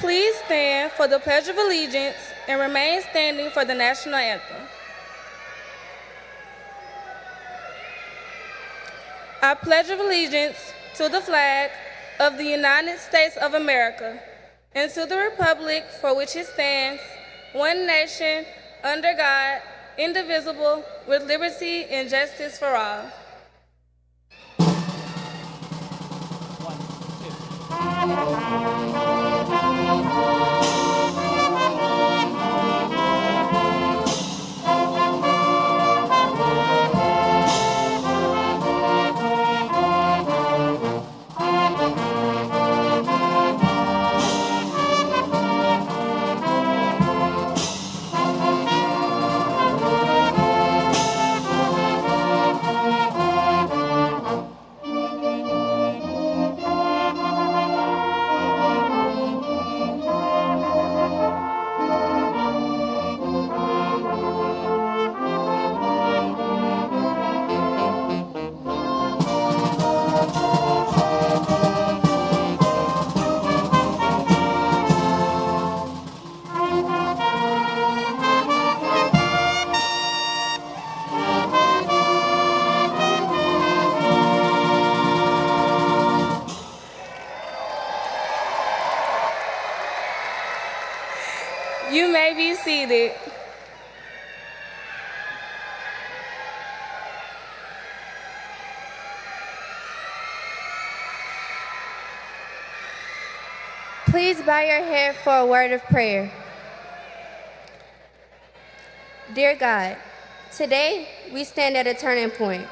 please stand for the Pledge of Allegiance and remain standing for the national anthem. I pledge of allegiance to the flag of the United States of America and to the republic for which it stands, one nation, under God, indivisible, with liberty and justice for all. You may be seated. Please bow your head for a word of prayer. Dear God, today we stand at a turning point,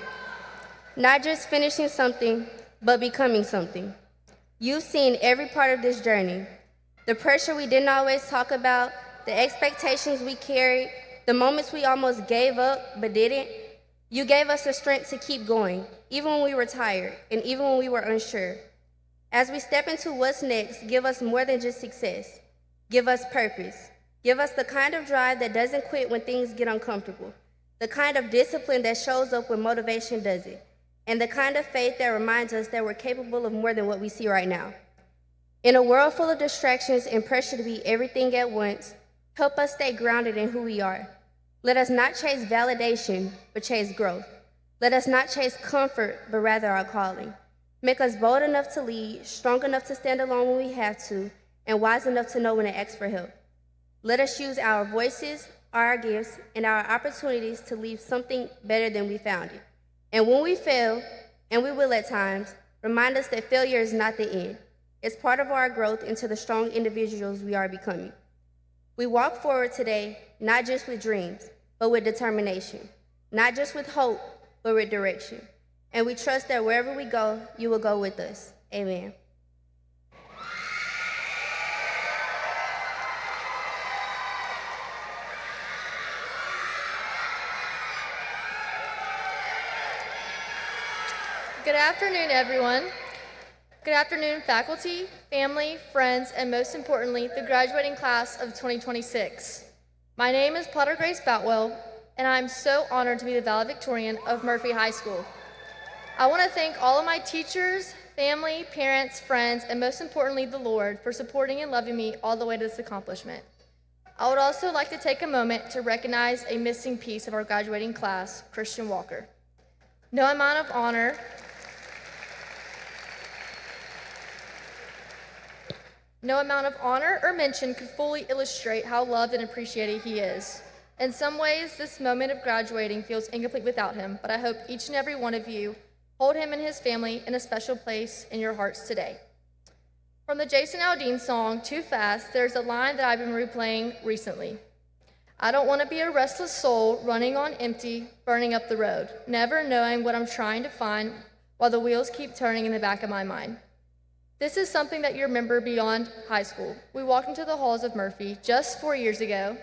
not just finishing something, but becoming something. You've seen every part of this journey, the pressure we didn't always talk about, the expectations we carried, the moments we almost gave up but didn't. You gave us the strength to keep going, even when we were tired and even when we were unsure. As we step into what's next, give us more than just success. Give us purpose. Give us the kind of drive that doesn't quit when things get uncomfortable, the kind of discipline that shows up when motivation doesn't, and the kind of faith that reminds us that we're capable of more than what we see right now. In a world full of distractions and pressure to be everything at once, help us stay grounded in who we are. Let us not chase validation, but chase growth. Let us not chase comfort, but rather our calling. Make us bold enough to lead, strong enough to stand alone when we have to, and wise enough to know when to ask for help. Let us use our voices, our gifts, and our opportunities to leave something better than we found it. And when we fail, and we will at times, remind us that failure is not the end. It's part of our growth into the strong individuals we are becoming. We walk forward today, not just with dreams, but with determination, not just with hope, but with direction. And we trust that wherever we go, you will go with us. Amen. Good afternoon, everyone. Good afternoon, faculty, family, friends, and most importantly, the graduating class of 2026. My name is Potter Grace Boutwell, and I'm so honored to be the valedictorian of Murphy High School. I want to thank all of my teachers, family, parents, friends, and most importantly, the Lord for supporting and loving me all the way to this accomplishment. I would also like to take a moment to recognize a missing piece of our graduating class, Christian Walker. No amount of honor or mention could fully illustrate how loved and appreciated he is. In some ways, this moment of graduating feels incomplete without him, but I hope each and every one of you hold him and his family in a special place in your hearts today. From the Jason Aldean song, Too Fast, there's a line that I've been replaying recently. I don't want to be a restless soul running on empty, burning up the road, never knowing what I'm trying to find while the wheels keep turning in the back of my mind. This is something that you remember beyond high school. We walked into the halls of Murphy just 4 years ago,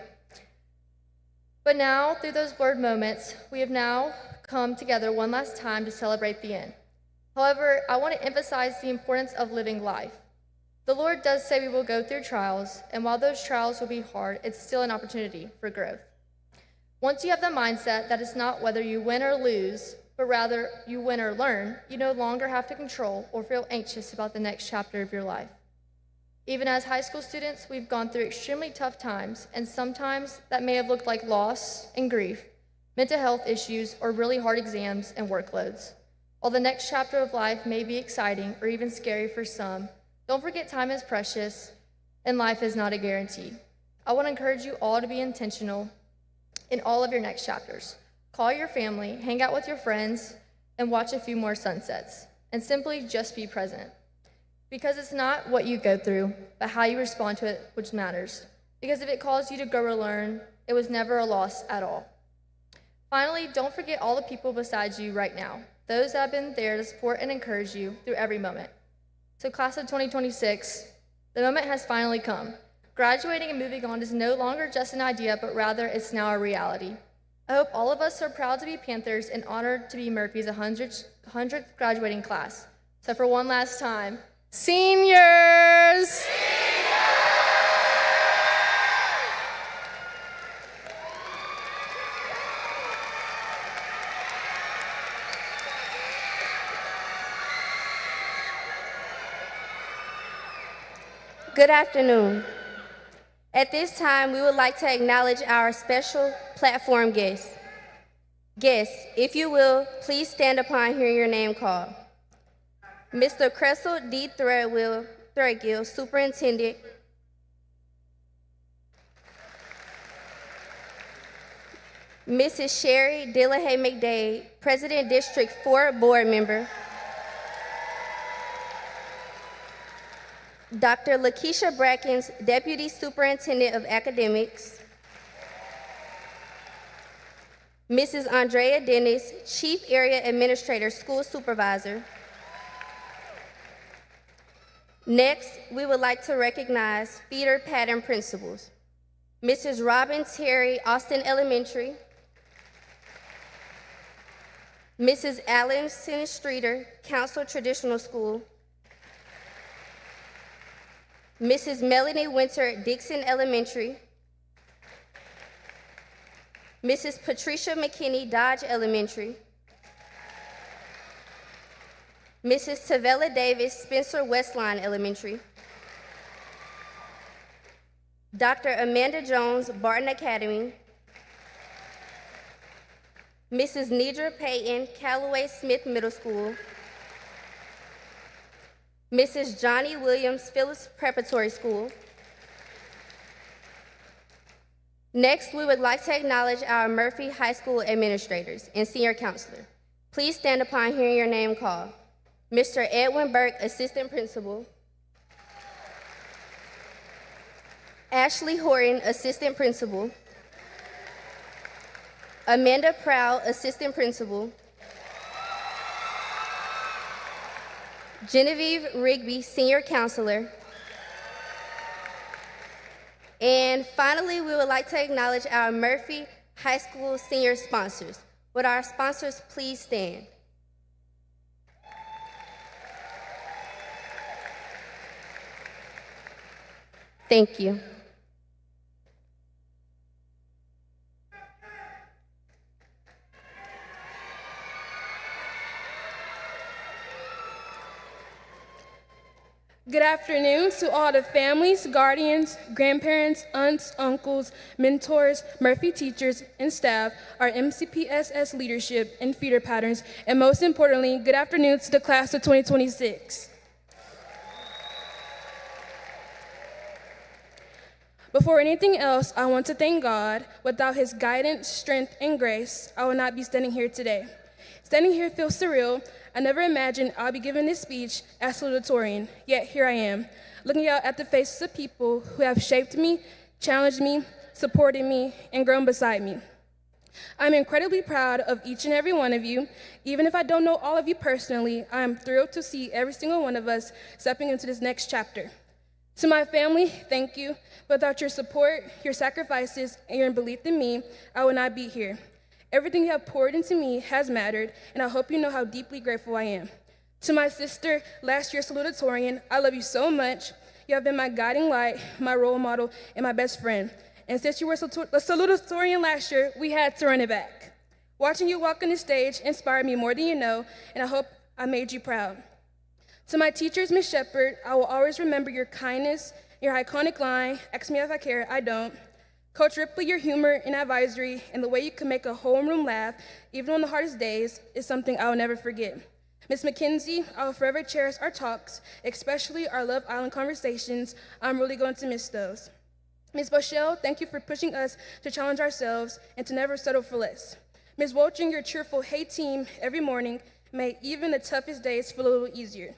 but now, through those blurred moments, we have now come together one last time to celebrate the end. However, I want to emphasize the importance of living life. The Lord does say we will go through trials, and while those trials will be hard, it's still an opportunity for growth. Once you have the mindset that it's not whether you win or lose, but rather you win or learn, you no longer have to control or feel anxious about the next chapter of your life. Even as high school students, we've gone through extremely tough times, and sometimes that may have looked like loss and grief, mental health issues, or really hard exams and workloads. While the next chapter of life may be exciting or even scary for some, don't forget time is precious and life is not a guarantee. I want to encourage you all to be intentional in all of your next chapters. Call your family, hang out with your friends, and watch a few more sunsets, and simply just be present. Because it's not what you go through, but how you respond to it which matters. Because if it caused you to grow or learn, it was never a loss at all. Finally, don't forget all the people beside you right now, those that have been there to support and encourage you through every moment. So class of 2026, the moment has finally come. Graduating and moving on is no longer just an idea, but rather it's now a reality. I hope all of us are proud to be Panthers and honored to be Murphy's 100th graduating class. So for one last time, seniors! Good afternoon. At this time, we would like to acknowledge our special platform guests. Guests, if you will, please stand upon hearing your name called. Mr. Cressel D. Threadgill, Superintendent. Mrs. Sherry Dillahay McDade, President District 4 Board Member. Dr. Lakeisha Brackens, Deputy Superintendent of Academics. Mrs. Andrea Dennis, Chief Area Administrator, School Supervisor. Next, we would like to recognize feeder pattern principals. Mrs. Robin Terry, Austin Elementary. Mrs. Allison Streeter, Council Traditional School. Mrs. Melanie Winter, Dixon Elementary. Mrs. Patricia McKinney, Dodge Elementary. Mrs. Tavella Davis, Spencer Westline Elementary. Dr. Amanda Jones, Barton Academy. Mrs. Nidra Payton, Callaway Smith Middle School. Mrs. Johnny Williams, Phillips Preparatory School. Next, we would like to acknowledge our Murphy High School administrators and senior counselor. Please stand upon hearing your name called. Mr. Edwin Burke, Assistant Principal. Ashley Horton, Assistant Principal. Amanda Proud, Assistant Principal. Genevieve Rigby, Senior Counselor. And finally, we would like to acknowledge our Murphy High School senior sponsors. Would our sponsors please stand? Thank you. Good afternoon to all the families, guardians, grandparents, aunts, uncles, mentors, Murphy teachers, and staff, our MCPSS leadership and feeder patterns, and most importantly, good afternoon to the class of 2026. Before anything else, I want to thank God. Without his guidance, strength, and grace, I would not be standing here today. Standing here feels surreal. I never imagined I'll be giving this speech as salutatorian, yet here I am, looking out at the faces of people who have shaped me, challenged me, supported me, and grown beside me. I'm incredibly proud of each and every one of you. Even if I don't know all of you personally, I am thrilled to see every single one of us stepping into this next chapter. To my family, thank you. Without your support, your sacrifices, and your belief in me, I would not be here. Everything you have poured into me has mattered, and I hope you know how deeply grateful I am. To my sister, last year's salutatorian, I love you so much. You have been my guiding light, my role model, and my best friend. And since you were a salutatorian last year, we had to run it back. Watching you walk on the stage inspired me more than you know, and I hope I made you proud. To my teachers, Miss Shepherd, I will always remember your kindness, your iconic line, ask me if I care, I don't. Coach Ripley, your humor and advisory, and the way you can make a homeroom laugh, even on the hardest days, is something I will never forget. Miss McKenzie, I will forever cherish our talks, especially our Love Island conversations. I'm really going to miss those. Ms. Bochelle, thank you for pushing us to challenge ourselves and to never settle for less. Ms. Wolching, your cheerful hey team every morning made even the toughest days feel a little easier.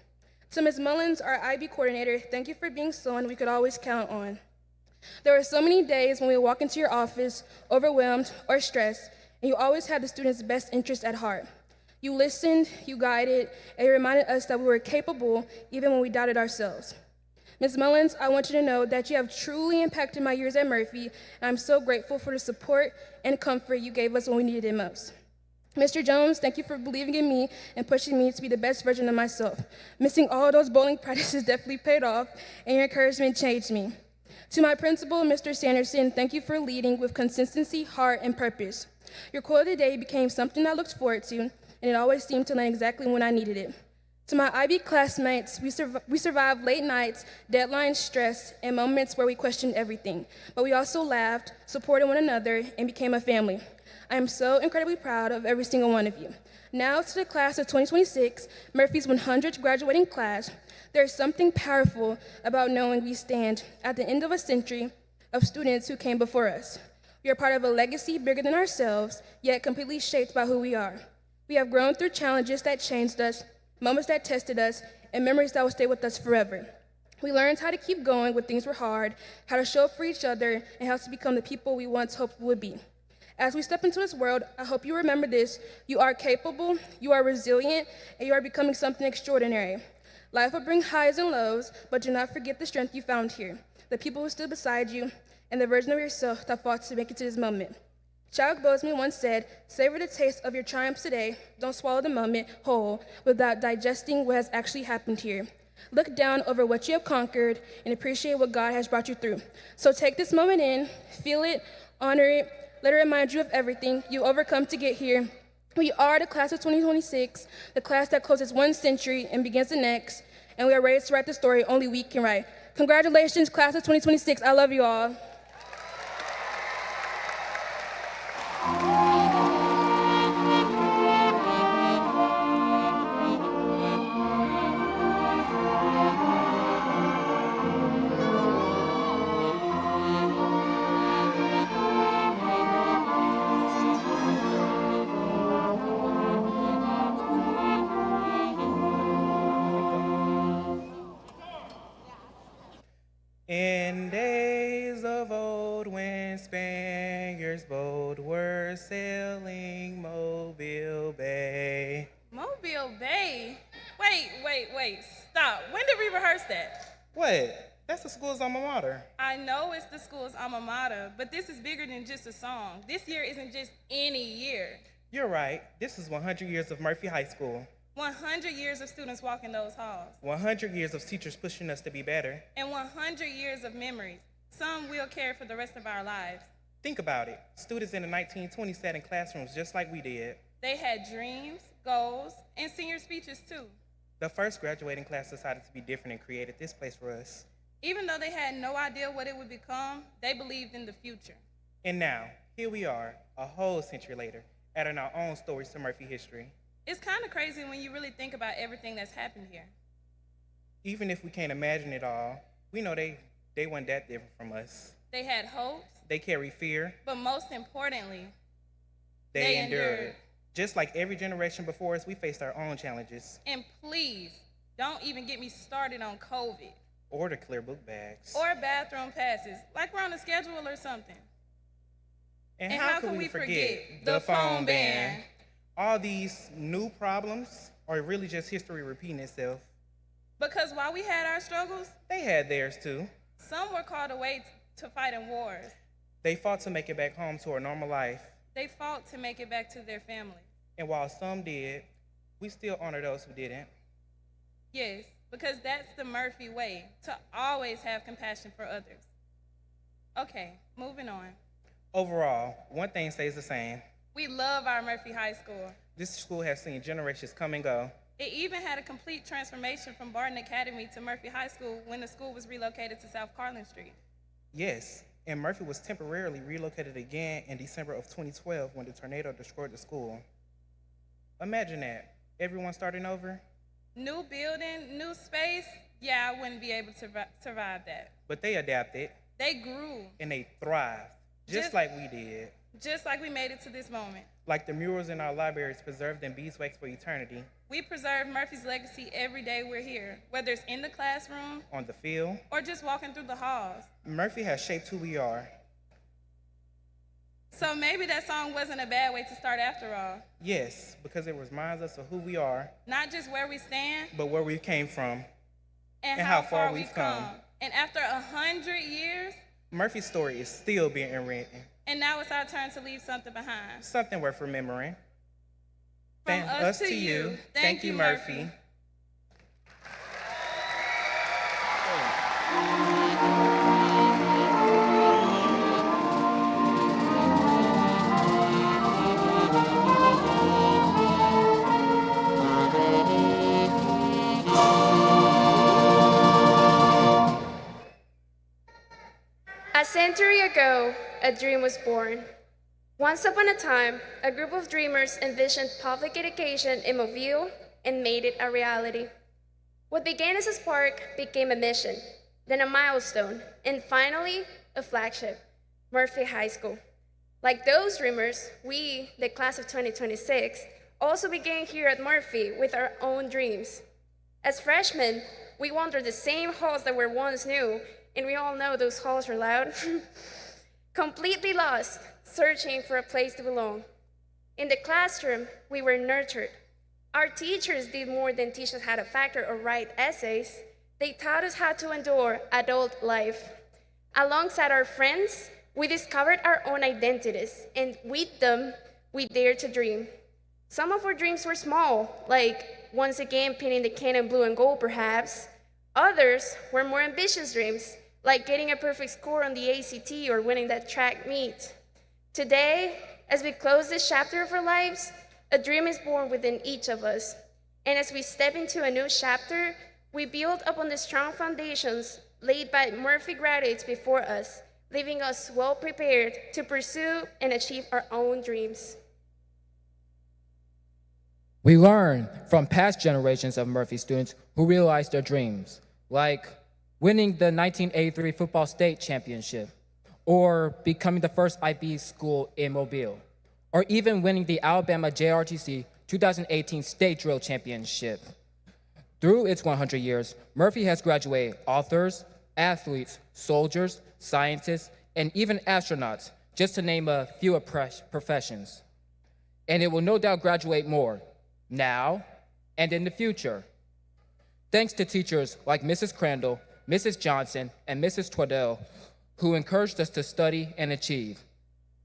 To Ms. Mullins, our IB coordinator, thank you for being someone we could always count on. There were so many days when we would walk into your office overwhelmed or stressed, and you always had the students' best interest at heart. You listened, you guided, and you reminded us that we were capable even when we doubted ourselves. Ms. Mullins, I want you to know that you have truly impacted my years at Murphy, and I'm so grateful for the support and comfort you gave us when we needed it most. Mr. Jones, thank you for believing in me and pushing me to be the best version of myself. Missing all those bowling practices definitely paid off, and your encouragement changed me. To my principal, Mr. Sanderson, thank you for leading with consistency, heart, and purpose. Your quote of the day became something I looked forward to, and it always seemed to land exactly when I needed it. To my IB classmates, we survived late nights, deadline stress, and moments where we questioned everything, but we also laughed, supported one another, and became a family. I am so incredibly proud of every single one of you. Now to the class of 2026, Murphy's 100th graduating class, there is something powerful about knowing we stand at the end of a century of students who came before us. We are part of a legacy bigger than ourselves, yet completely shaped by who we are. We have grown through challenges that changed us, moments that tested us, and memories that will stay with us forever. We learned how to keep going when things were hard, how to show up for each other, and how to become the people we once hoped we would be. As we step into this world, I hope you remember this. You are capable, you are resilient, and you are becoming something extraordinary. Life will bring highs and lows, but do not forget the strength you found here, the people who stood beside you, and the version of yourself that fought to make it to this moment. Chadwick Boseman once said, savor the taste of your triumphs today. Don't swallow the moment whole without digesting what has actually happened here. Look down over what you have conquered and appreciate what God has brought you through. So take this moment in, feel it, honor it, let it remind you of everything you overcome to get here. We are the class of 2026, the class that closes one century and begins the next, and we are ready to write the story only we can write. Congratulations, class of 2026. I love you all. In days of old, when Spaniards bold were sailing Mobile Bay. Mobile Bay? Wait, stop. When did we rehearse that? What? That's the school's alma mater. I know it's the school's alma mater, but this is bigger than just a song. This year isn't just any year. You're right. This is 100 years of Murphy High School. 100 years of students walking those halls. 100 years of teachers pushing us to be better. And 100 years of memories. Some we'll carry for the rest of our lives. Think about it. Students in the 1920s sat in classrooms just like we did. They had dreams, goals, and senior speeches too. The first graduating class decided to be different and created this place for us. Even though they had no idea what it would become, they believed in the future. And now, here we are, a whole century later, adding our own stories to Murphy history. It's kind of crazy when you really think about everything that's happened here. Even if we can't imagine it all, we know they weren't that different from us. They had hopes, They carry fear. but most importantly, They endured. Just like every generation before us, we faced our own challenges. And please, don't even get me started on COVID Or to clear book bags. or bathroom passes, like we're on a schedule or something. And how could we forget the phone ban? All these new problems are really just history repeating itself. Because while we had our struggles, They had theirs too. some were called away to fight in wars. They fought to make it back home to a normal life. They fought to make it back to their family. And while some did, we still honor those who didn't. Yes, because that's the Murphy way, to always have compassion for others. Okay, moving on. Overall, one thing stays the same. We love our Murphy High School. This school has seen generations come and go. It even had a complete transformation from Barton Academy to Murphy High School when the school was relocated to South Carlin Street. Yes, and Murphy was temporarily relocated again in December of 2012 when the tornado destroyed the school. Imagine that, everyone starting over, New building, new space, yeah, I wouldn't be able to survive that. but they adapted They grew, and they thrived, just like we did. just like we made it to this moment. Like the murals in our libraries preserved in beeswax for eternity, We preserve Murphy's legacy every day we're here, whether it's in the classroom on the field, or just walking through the halls. Murphy has shaped who we are. So maybe that song wasn't a bad way to start after all. Yes, because it reminds us of who we are, Not just where we stand but where we came from. and And how how far far we've we've come. come. And after 100 years, Murphy's story is still being written, and now it's our turn to leave something behind. something worth remembering. From us to you, thank you, Murphy. A century ago, a dream was born. Once upon a time, a group of dreamers envisioned public education in Mobile and made it a reality. What began as a spark became a mission, then a milestone, and finally, a flagship, Murphy High School. Like those dreamers, we, the class of 2026, also began here at Murphy with our own dreams. As freshmen, we wandered the same halls that were once new, and we all know those halls are loud. Completely lost, searching for a place to belong. In the classroom, we were nurtured. Our teachers did more than teach us how to factor or write essays. They taught us how to endure adult life. Alongside our friends, we discovered our own identities, and with them, we dared to dream. Some of our dreams were small, like once again painting the cannon blue and gold, perhaps. Others were more ambitious dreams, like getting a perfect score on the ACT or winning that track meet. Today, as we close this chapter of our lives, a dream is born within each of us. And as we step into a new chapter, we build upon the strong foundations laid by Murphy graduates before us, leaving us well prepared to pursue and achieve our own dreams. We learn from past generations of Murphy students who realized their dreams, like winning the 1983 football state championship, or becoming the first IB school in Mobile, or even winning the Alabama JRTC 2018 state drill championship. Through its 100 years, Murphy has graduated authors, athletes, soldiers, scientists, and even astronauts, just to name a few professions. And it will no doubt graduate more, now and in the future. Thanks to teachers like Mrs. Crandall, Mrs. Johnson, and Mrs. Twaddell, who encouraged us to study and achieve.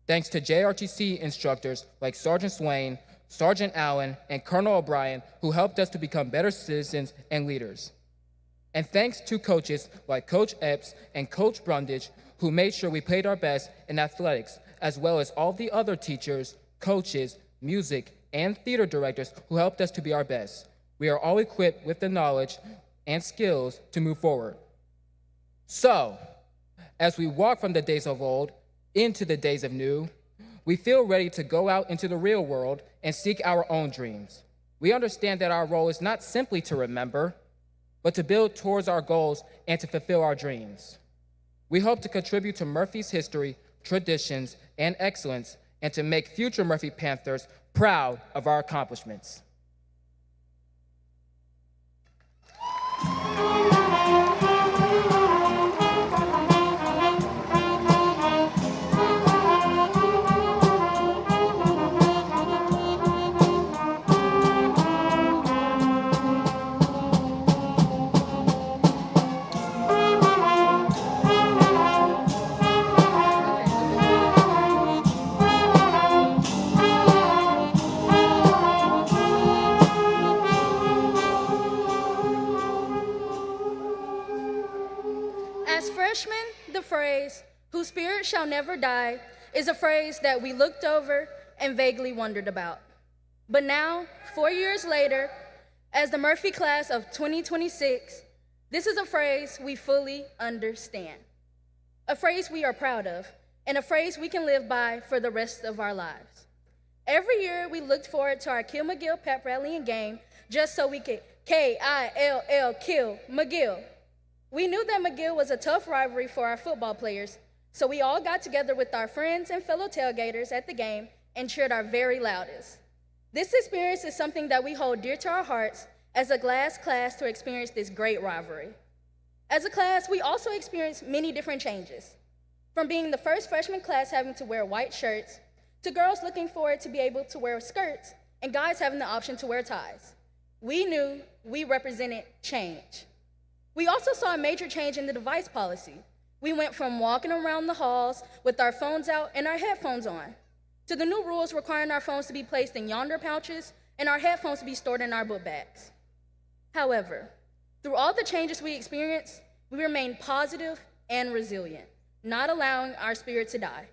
Thanks to JRTC instructors like Sergeant Swain, Sergeant Allen, and Colonel O'Brien, who helped us to become better citizens and leaders. And thanks to coaches like Coach Epps and Coach Brundage, who made sure we played our best in athletics, as well as all the other teachers, coaches, music, and theater directors who helped us to be our best. We are all equipped with the knowledge and skills to move forward. So, as we walk from the days of old into the days of new, we feel ready to go out into the real world and seek our own dreams. We understand that our role is not simply to remember, but to build towards our goals and to fulfill our dreams. We hope to contribute to Murphy's history, traditions, and excellence, and to make future Murphy Panthers proud of our accomplishments. As freshmen, the phrase, "whose spirit shall never die," is a phrase that we looked over and vaguely wondered about. But now, 4 years later, As the Murphy class of 2026, this is a phrase we fully understand, a phrase we are proud of, and a phrase we can live by for the rest of our lives. Every year, we looked forward to our Kill McGill pep rally and game just so we could Kill kill McGill. We knew that McGill was a tough rivalry for our football players, so we all got together with our friends and fellow tailgaters at the game and cheered our very loudest. This experience is something that we hold dear to our hearts as a glass class to experience this great rivalry. As a class, we also experienced many different changes, from being the first freshman class having to wear white shirts, to girls looking forward to be able to wear skirts, and guys having the option to wear ties. We knew we represented change. We also saw a major change in the device policy. We went from walking around the halls with our phones out and our headphones on, to the new rules requiring our phones to be placed in yonder pouches and our headphones to be stored in our book bags. However, through all the changes we experienced, we remained positive and resilient, not allowing our spirit to die.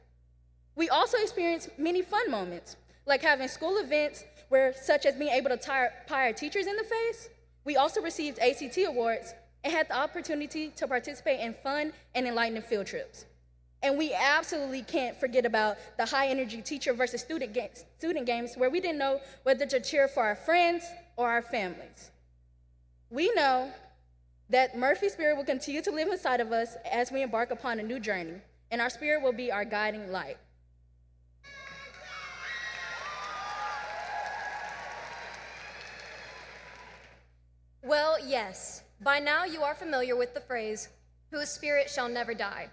We also experienced many fun moments, like having school events such as being able to pie our teachers in the face. We also received ACT awards and had the opportunity to participate in fun and enlightening field trips. And we absolutely can't forget about the high-energy teacher versus student games where we didn't know whether to cheer for our friends or our families. We know that Murphy spirit will continue to live inside of us as we embark upon a new journey, and our spirit will be our guiding light. Well, yes. By now you are familiar with the phrase, "Whose spirit shall never die."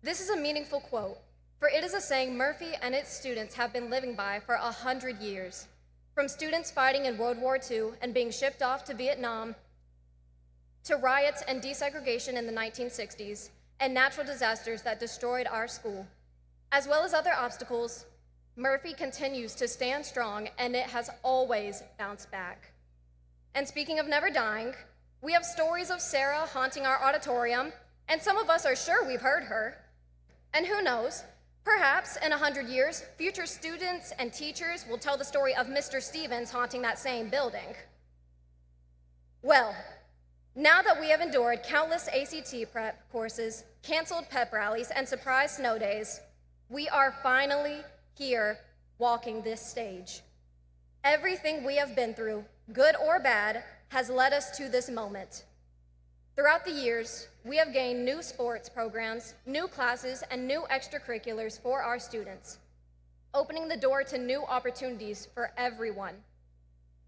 This is a meaningful quote, for it is a saying Murphy and its students have been living by for 100 years. From students fighting in World War II and being shipped off to Vietnam, to riots and desegregation in the 1960s, and natural disasters that destroyed our school. As well as other obstacles, Murphy continues to stand strong, and it has always bounced back. And speaking of never dying, we have stories of Sarah haunting our auditorium, and some of us are sure we've heard her. And who knows, perhaps in 100 years, future students and teachers will tell the story of Mr. Stevens haunting that same building. Well, now that we have endured countless ACT prep courses, canceled pep rallies, and surprise snow days, we are finally here walking this stage. Everything we have been through, good or bad, has led us to this moment. Throughout the years, we have gained new sports programs, new classes, and new extracurriculars for our students, opening the door to new opportunities for everyone.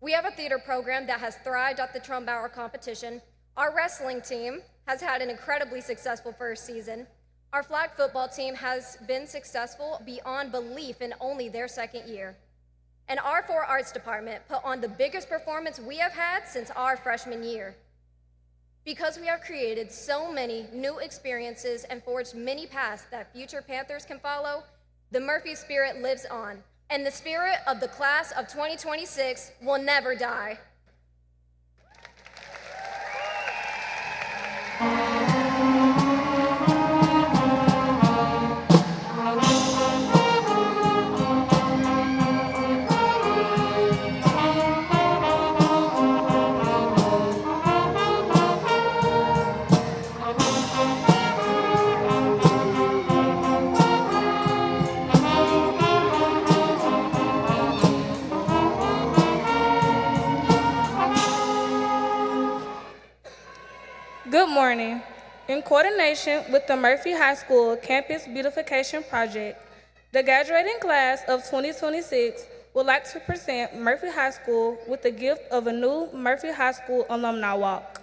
We have a theater program that has thrived at the Trumbauer competition. Our wrestling team has had an incredibly successful first season. Our flag football team has been successful beyond belief in only their second year. And our 4 arts department put on the biggest performance we have had since our freshman year. Because we have created so many new experiences and forged many paths that future Panthers can follow, the Murphy spirit lives on, and the spirit of the class of 2026 will never die. Good morning. In coordination with the Murphy High School Campus Beautification Project, the graduating class of 2026 would like to present Murphy High School with the gift of a new Murphy High School alumni walk.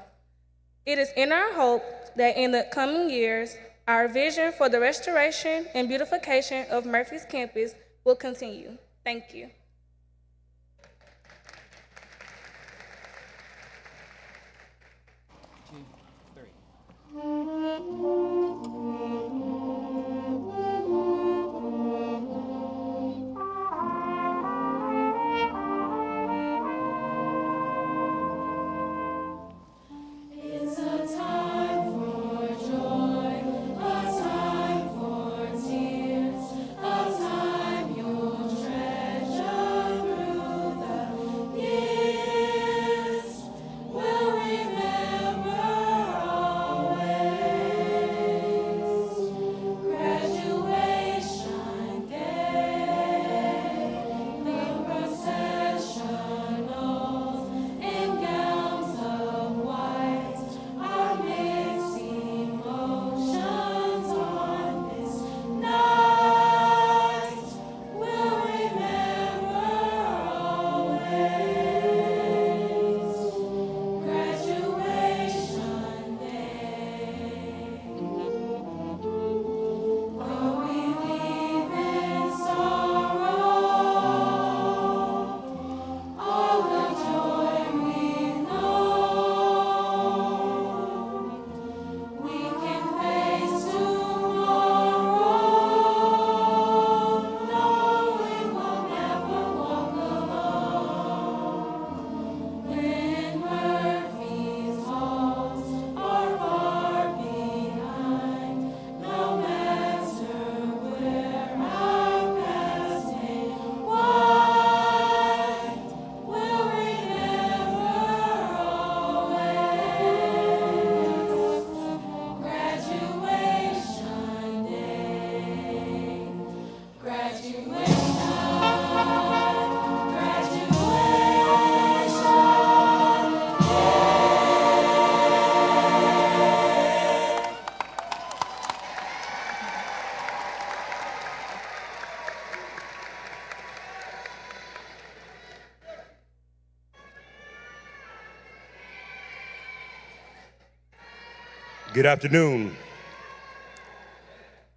It is in our hope that in the coming years, our vision for the restoration and beautification of Murphy's campus will continue. Thank you. It's a time for joy, a time for tears, a time you'll treasure through the years. Good afternoon.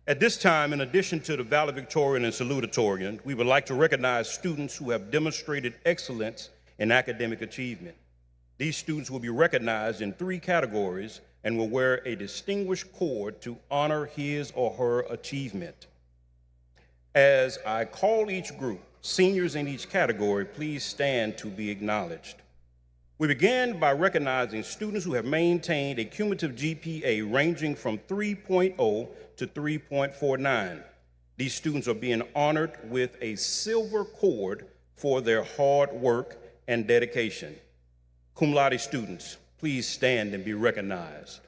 At this time, in addition to the valedictorian and salutatorian, we would like to recognize students who have demonstrated excellence in academic achievement. These students will be recognized in 3 categories and will wear a distinguished cord to honor his or her achievement. As I call each group, seniors in each category, please stand to be acknowledged. We begin by recognizing students who have maintained a cumulative GPA ranging from 3.0 to 3.49. These students are being honored with a silver cord for their hard work and dedication. Cum laude students, please stand and be recognized.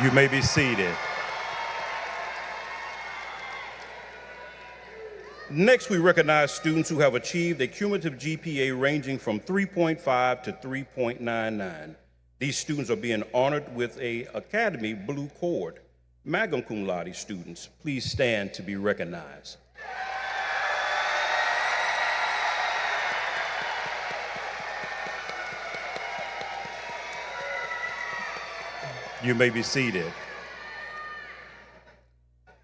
You may be seated. Next, we recognize students who have achieved a cumulative GPA ranging from 3.5 to 3.99. These students are being honored with a Academy Blue Cord. Magna cum laude students, please stand to be recognized. You may be seated.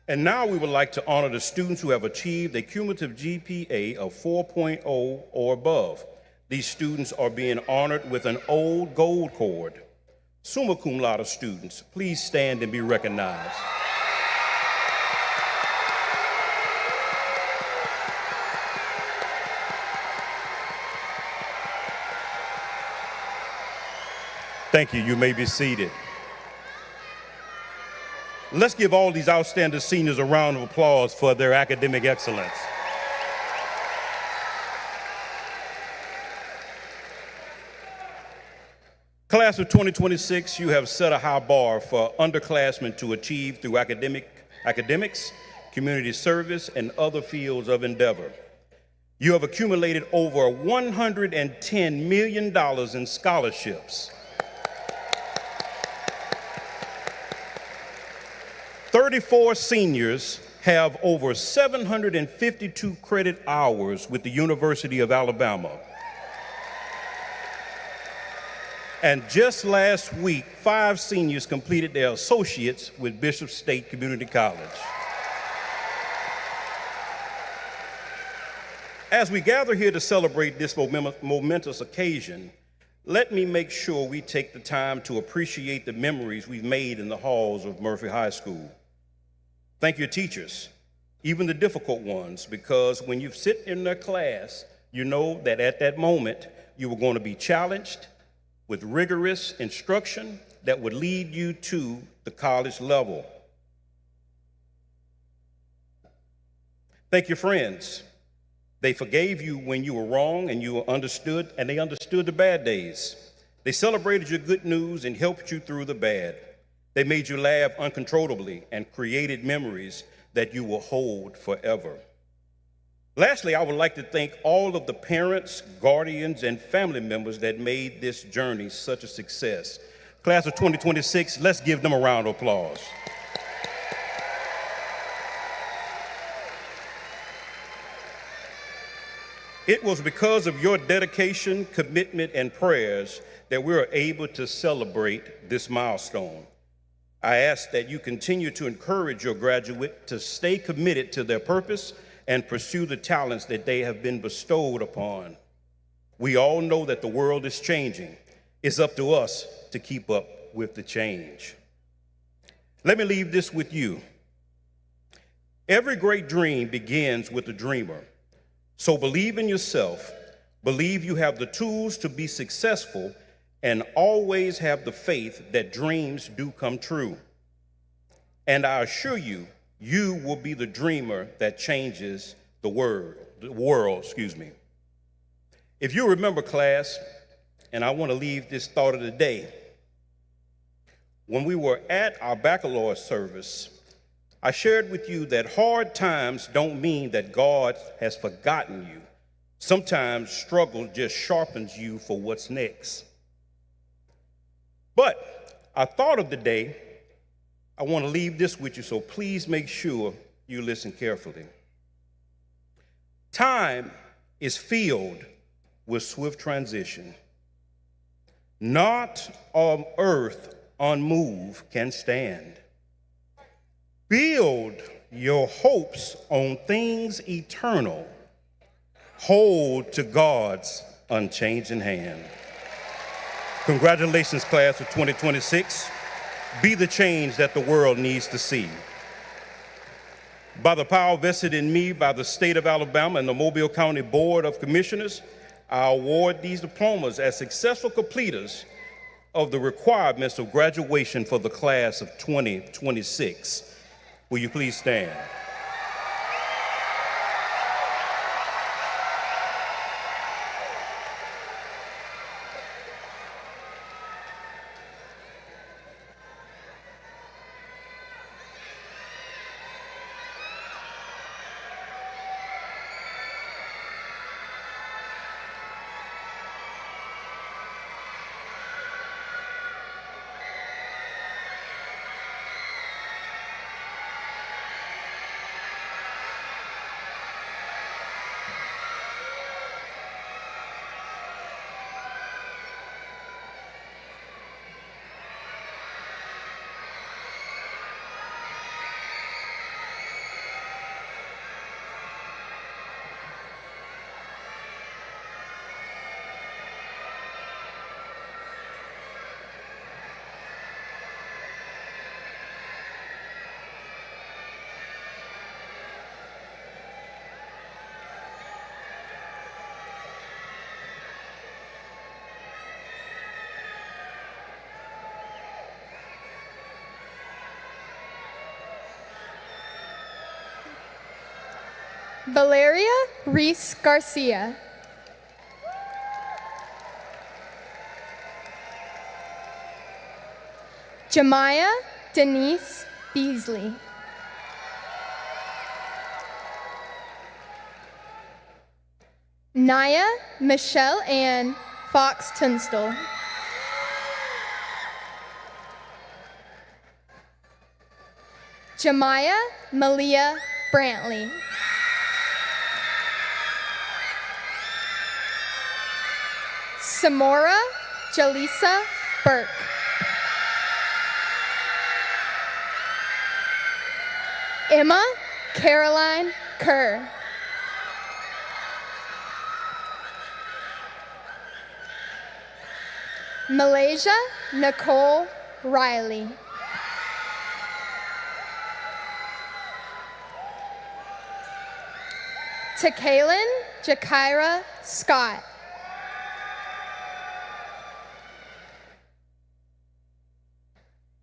And now we would like to honor the students who have achieved a cumulative GPA of 4.0 or above. These students are being honored with an old gold cord. Summa cum laude students, please stand and be recognized. Thank you. You may be seated. Let's give all these outstanding seniors a round of applause for their academic excellence. Class of 2026, you have set a high bar for underclassmen to achieve through academics, community service, and other fields of endeavor. You have accumulated over $110 million in scholarships. 34 seniors have over 752 credit hours with the University of Alabama. And just last week, 5 seniors completed their associates with Bishop State Community College. As we gather here to celebrate this momentous occasion, let me make sure we take the time to appreciate the memories we've made in the halls of Murphy High School. Thank your teachers, even the difficult ones, because when you sit in their class, you know that at that moment, you were going to be challenged with rigorous instruction that would lead you to the college level. Thank your friends. They forgave you when you were wrong and you understood, and they understood the bad days. They celebrated your good news and helped you through the bad. They made you laugh uncontrollably and created memories that you will hold forever. Lastly, I would like to thank all of the parents, guardians, and family members that made this journey such a success. Class of 2026, let's give them a round of applause. It was because of your dedication, commitment, and prayers that we are able to celebrate this milestone. I ask that you continue to encourage your graduate to stay committed to their purpose and pursue the talents that they have been bestowed upon. We all know that the world is changing. It's up to us to keep up with the change. Let me leave this with you. Every great dream begins with a dreamer. So believe in yourself, believe you have the tools to be successful, and always have the faith that dreams do come true. And I assure you, you will be the dreamer that changes the world. If you remember, class, and I want to leave this thought of the day, when we were at our baccalaureate service, I shared with you that hard times don't mean that God has forgotten you. Sometimes struggle just sharpens you for what's next. But our thought of the day, I want to leave this with you, so please make sure you listen carefully. Time is filled with swift transition. Not on earth unmoved can stand. Build your hopes on things eternal. Hold to God's unchanging hand. Congratulations, class of 2026. Be the change that the world needs to see. By the power vested in me by the state of Alabama and the Mobile County Board of Commissioners, I award these diplomas as successful completers of the requirements of graduation for the class of 2026. Will you please stand? Valeria Reese Garcia. Jemiah Denise Beasley. Naya Michelle Ann Fox Tunstall. Jemiah Malia Brantley. Samora Jalisa Burke. Emma Caroline Kerr. Malaysia Nicole Riley. Takaylin Jakira Scott.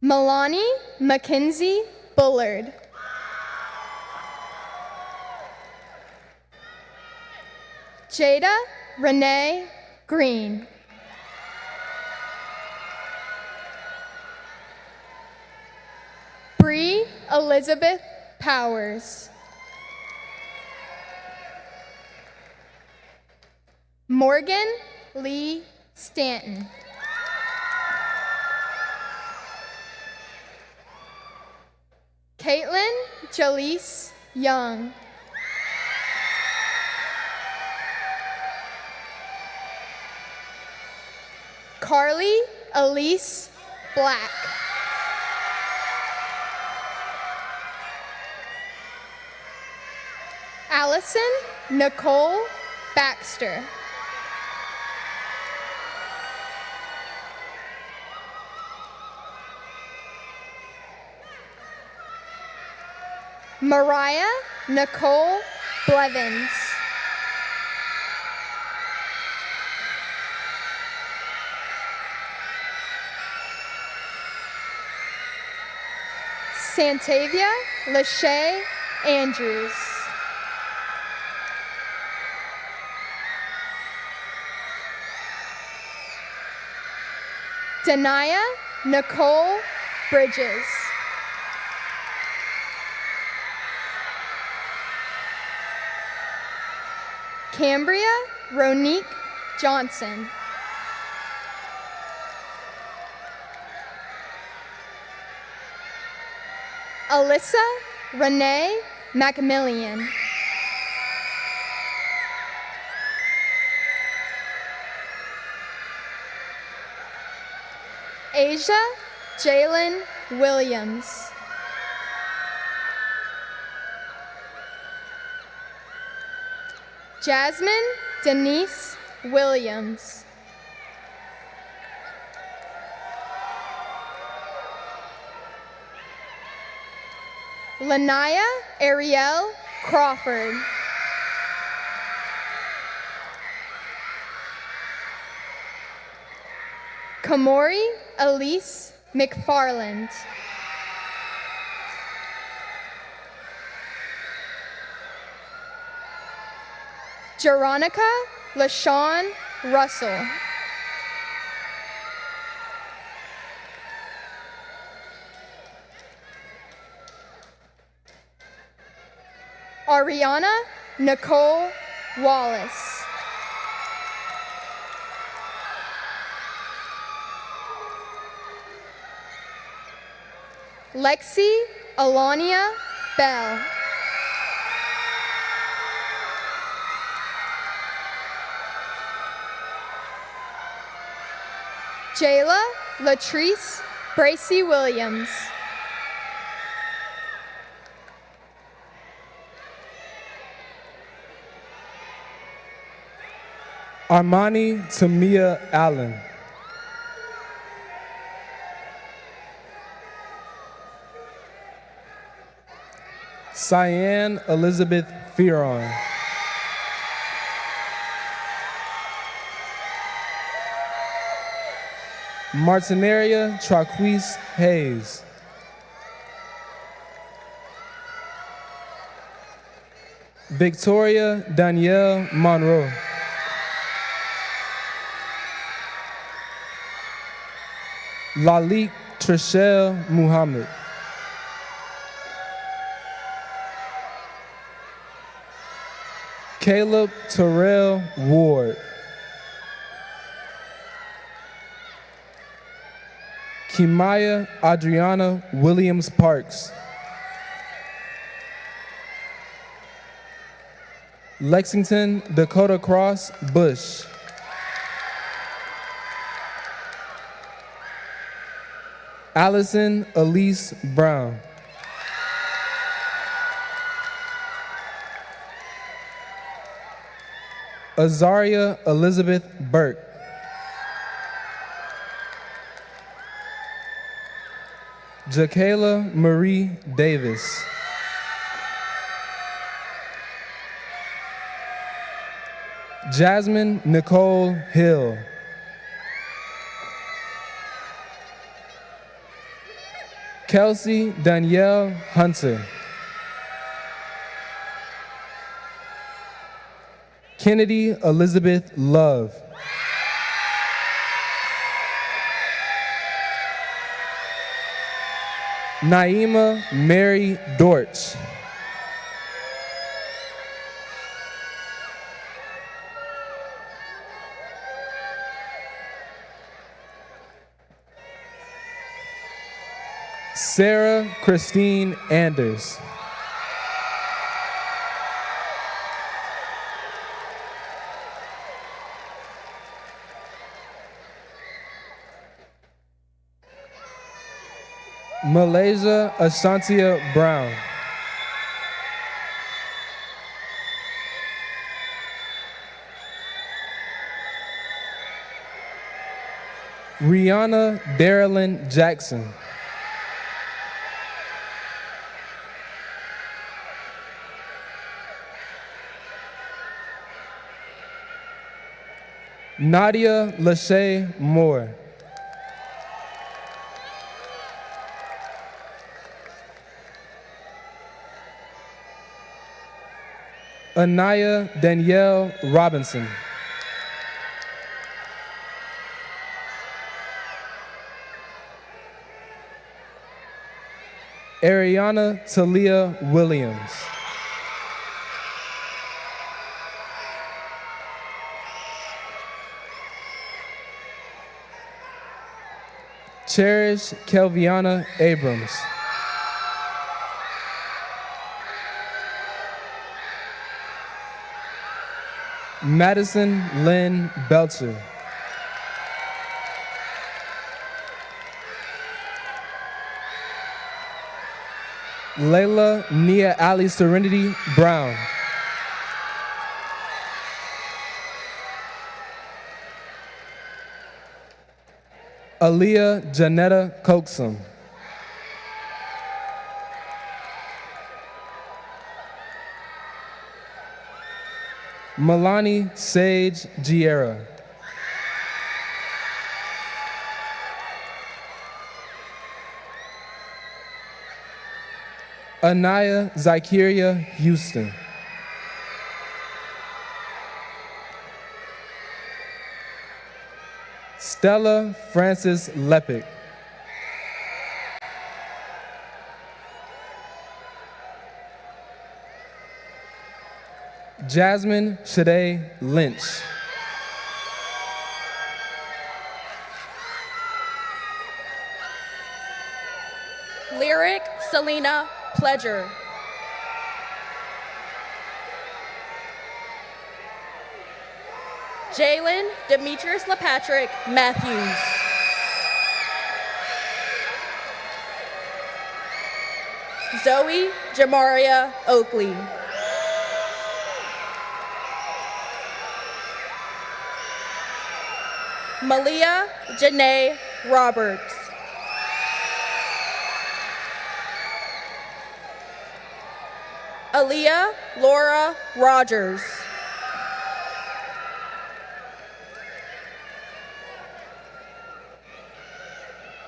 Milani Mackenzie Bullard. Jada Renee Green. Bree Elizabeth Powers. Morgan Lee Stanton. Caitlin Jaleese Young. Carly Elise Black. Allison Nicole Baxter. Mariah Nicole Blevins. Santavia Lachey Andrews. Dania Nicole Bridges. Cambria Ronique Johnson. Alyssa Renee Macmillian. Asia Jalen Williams. Jasmine Denise Williams. Lanaya Ariel Crawford. Kamori Elise McFarland. Jeronica LaShawn Russell. Ariana Nicole Wallace. Lexi Alania Bell. Jayla Latrice Bracy Williams. Armani Tamia Allen. Cyan Elizabeth Fearon. Martinaria Traquise Hayes. Victoria Danielle Monroe. Lalik Trishelle Muhammad. Caleb Terrell Ward. Kimaya Adriana Williams Parks. Lexington Dakota Cross Bush. Allison Elise Brown. Azaria Elizabeth Burke. Jakayla Marie Davis. Jasmine Nicole Hill. Kelsey Danielle Hunter. Kennedy Elizabeth Love. Naima Mary Dortch. Sarah Christine Anders. Malaysia Ashantia Brown. Rihanna Darylyn Jackson. Nadia Lachey Moore. Anaya Danielle Robinson. Ariana Talia Williams. Cherish Kelviana Abrams. Madison Lynn Belcher. Layla Nia Ali Serenity Brown. Aaliyah Janetta Coxum. Milani Sage Giera. Anaya Zykeria Houston. Stella Francis Lepic. Jasmine Shade Lynch. Lyric Selena Pledger. Jalen Demetrius LaPatrick Matthews. Zoe Jamaria Oakley. Malia Janae Roberts. Aaliyah Laura Rogers.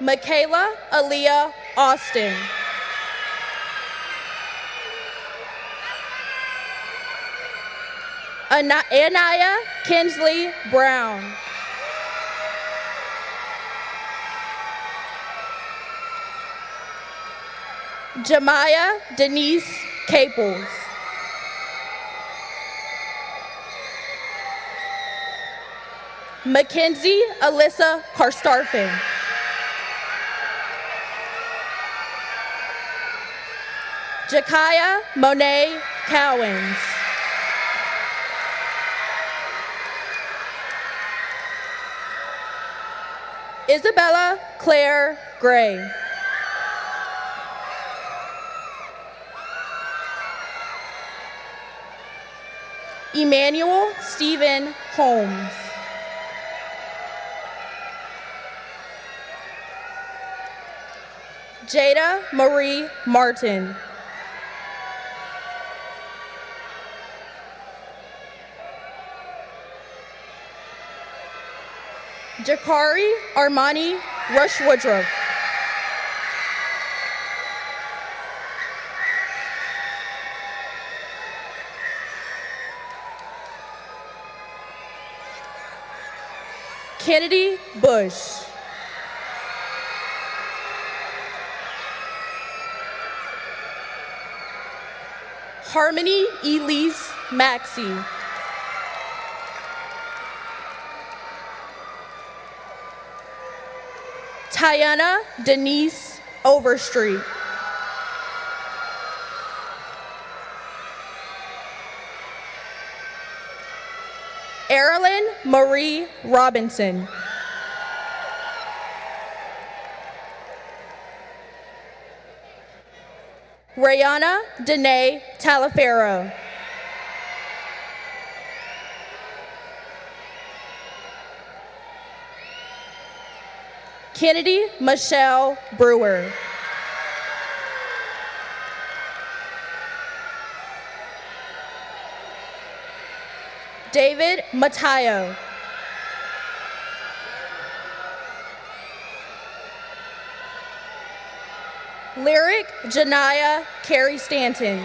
Michaela Aaliyah Austin. Anaya Kinsley Brown. Jemiah Denise Caples. Mackenzie Alyssa Karstarfin. Jakaya Monet Cowens. Isabella Claire Gray. Emmanuel Stephen Holmes. Jada Marie Martin. Jakari Armani Rush Woodruff. Kennedy Bush. Harmony Elise Maxey. Tiana Denise Overstreet. Erilyn Marie Robinson. Rayana Danae Talaferro. Kennedy Michelle Brewer. David Matayo. Lyric Janaya Carey Stanton.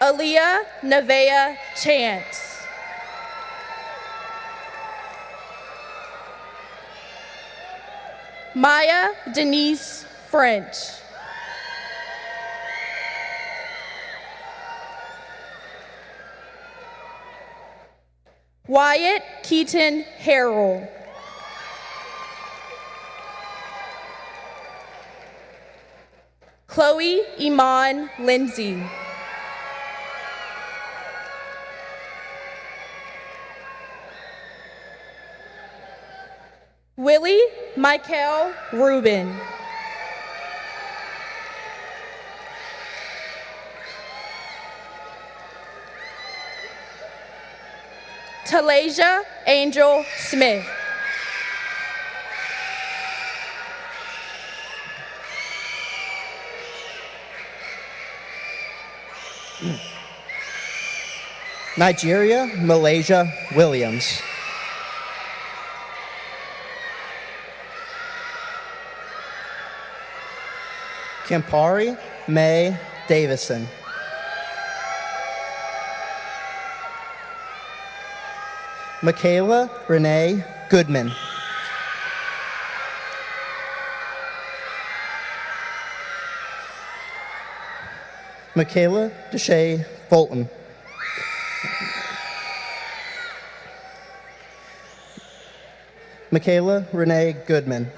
Aaliyah Nevaeh Chance. Maya Denise French. Wyatt Keaton Harrell. Chloe Iman Lindsay. Willie Michael Rubin. Talasia Angel Smith. Nigeria Malaysia Williams. Campari May Davison. Michaela Renee Goodman. Michaela Deshay Fulton. Michaela Renee Goodman.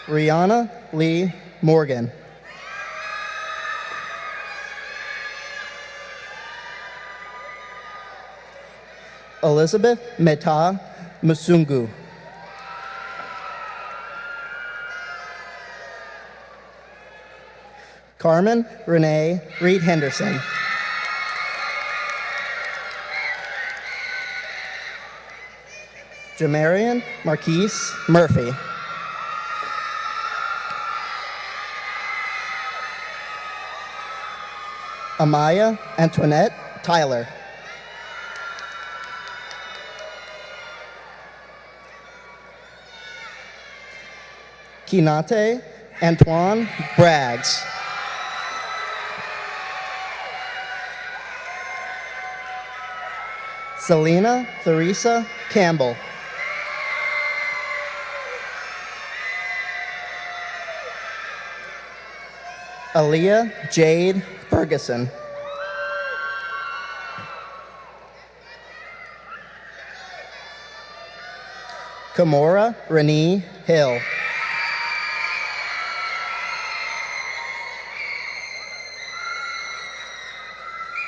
Rihanna Lee Morgan. Elizabeth Meta Musungu. Carmen Renee Reed Henderson. Jamarian Marquise Murphy. Amaya Antoinette Tyler. Kinate Antoine Braggs. Selena Theresa Campbell. Aaliyah Jade Ferguson. Kamora Renee Hill.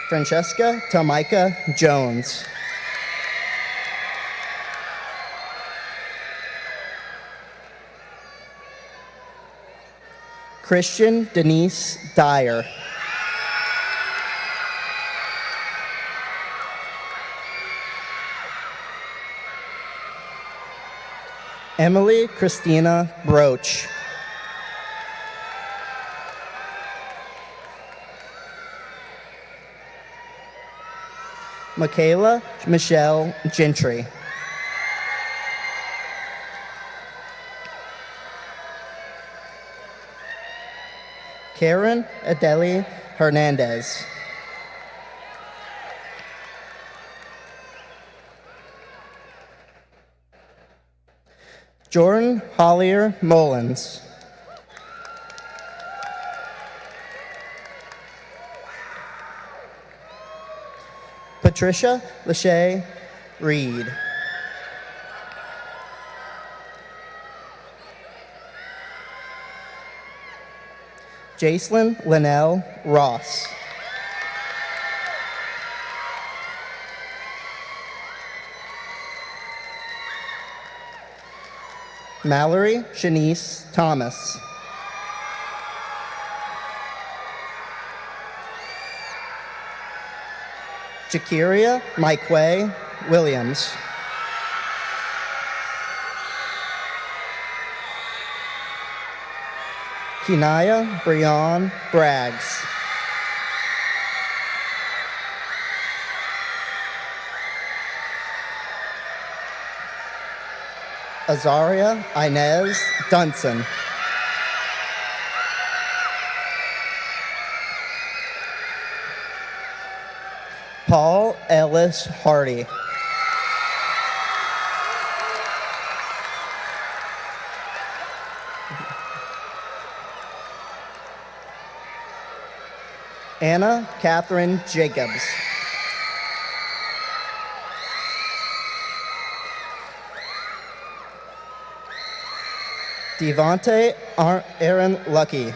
Francesca Tamika Jones. Christian Denise Dyer. Emily Christina Broach. Michaela Michelle Gentry. Karen Adeli Hernandez. Jordan Hollier Mullins. Patricia Lachey Reed. Jacelyn Linnell Ross. Mallory Shanice Thomas. Jakiria Mikeway Williams. Kinaya Breon Braggs. Azaria Inez Dunson. Paul Ellis Hardy. Anna Catherine Jacobs. Devontae Aaron Lucky.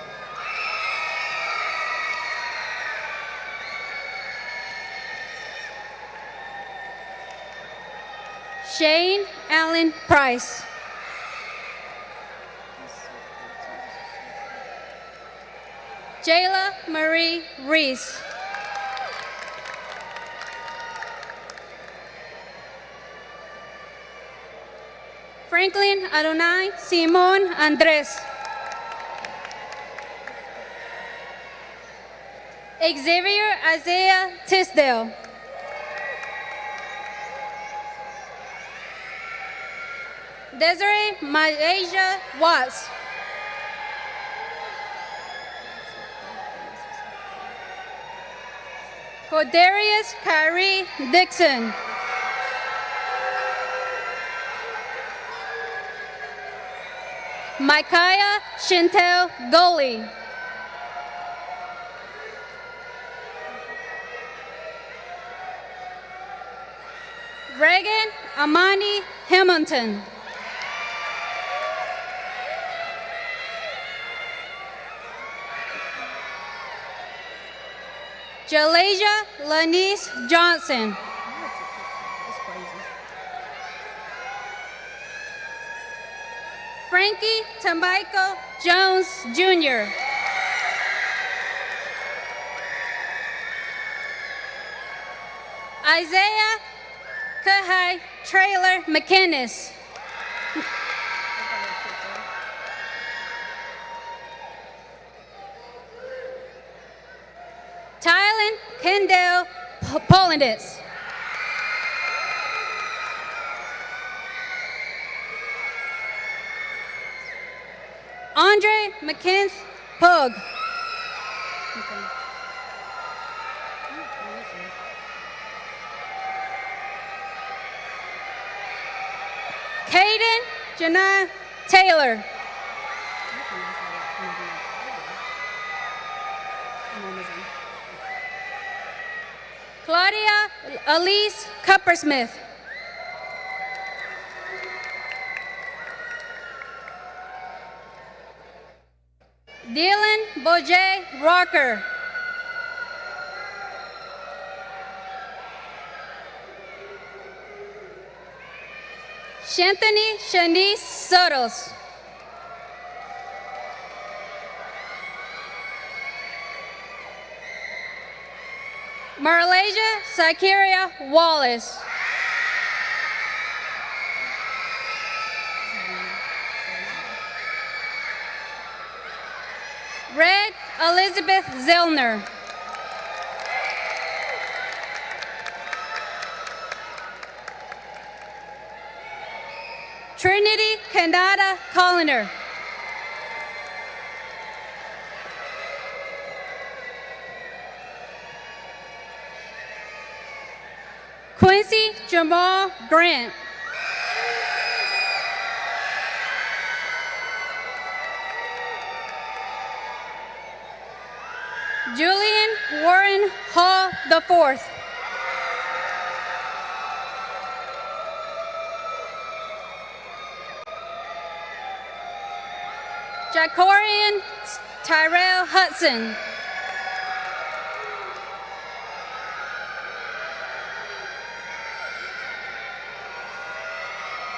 Shane Allen Price. Jayla Marie Reese. Franklin Adonai Simon Andres. Xavier Isaiah Tisdale. Desiree Malaysia Watts. Cordarius Kyrie Dixon. Micaiah Chantel Goley. Reagan Amani Hamilton. Jalasia Lanice Johnson. Frankie Tambaiko Jones Jr. Isaiah Kahai Trailer McInnes. Tylen Kendall Polanditz. Andre McKenth Pug. Caden Janai Taylor. Claudia Elise Cuppersmith. Dylan Boje Rocker. Shanthony Shanice Sotos. Marlasia Sykeria Wallace. Red Elizabeth Zellner. Trinity Kanada Colliner. Quincy Jamal Grant. Julian Warren Hall IV. Jacorian Tyrell Hudson.